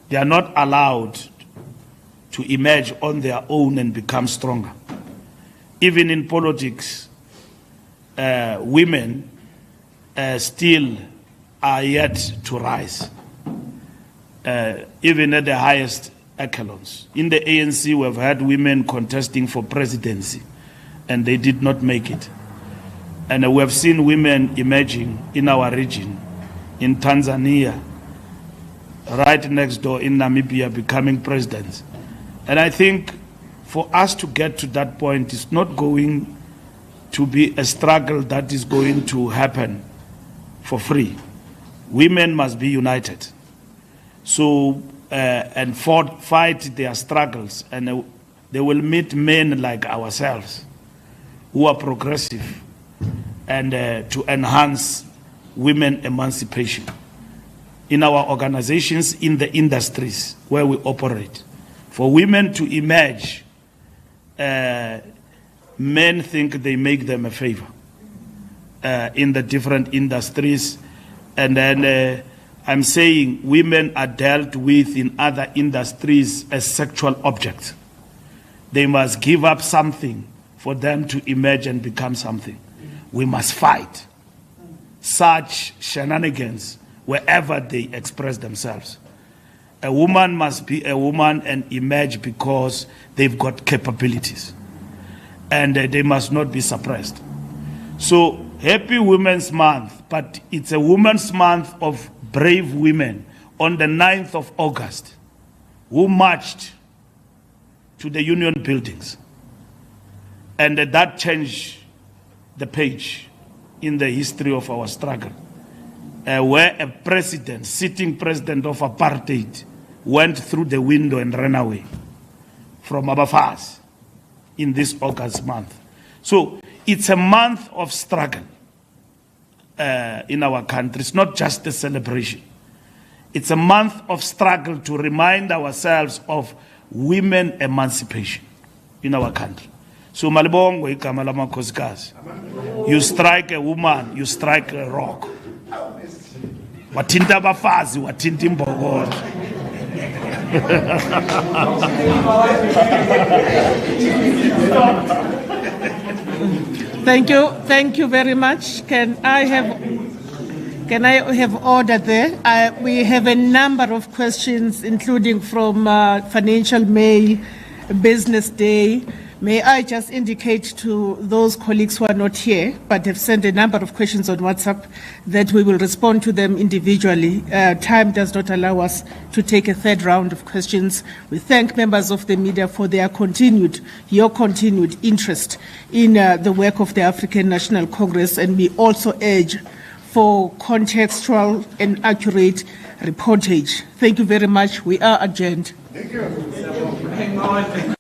Speaker 1: They are not allowed to emerge on their own and become stronger. Even in politics, women still are yet to rise. Even at the highest echelons. In the ANC, we've had women contesting for presidency, and they did not make it. And we have seen women emerging in our region, in Tanzania, right next door in Namibia, becoming presidents. And I think for us to get to that point, it's not going to be a struggle that is going to happen for free. Women must be united. So, and fight their struggles, and they will meet men like ourselves who are progressive and to enhance women emancipation in our organizations, in the industries where we operate. For women to emerge, men think they make them a favor in the different industries. And then I'm saying women are dealt with in other industries as sexual objects. They must give up something for them to emerge and become something. We must fight such shenanigans wherever they express themselves. A woman must be a woman and emerge because they've got capabilities, and they must not be suppressed. So happy Women's Month, but it's a Women's Month of brave women on the 9th of August who marched to the union buildings, and that changed the page in the history of our struggle, where a president, sitting president of apartheid, went through the window and ran away from Abafas in this August month. So it's a month of struggle in our country. It's not just a celebration. It's a month of struggle to remind ourselves of women emancipation in our country. So Malibongo igama lamakhosikazi. You strike a woman, you strike a rock. Wathinta abafazi, wathinta imbokolo.
Speaker 3: Thank you very much. Can I have order there? We have a number of questions, including from Financial Mail, Business Day. May I just indicate to those colleagues who are not here, but have sent a number of questions on WhatsApp, that we will respond to them individually. Time does not allow us to take a third round of questions. We thank members of the media for your continued interest in the work of the African National Congress, and we also urge for contextual and accurate reportage. Thank you very much. We are adjourned.
Speaker 2: Thank you.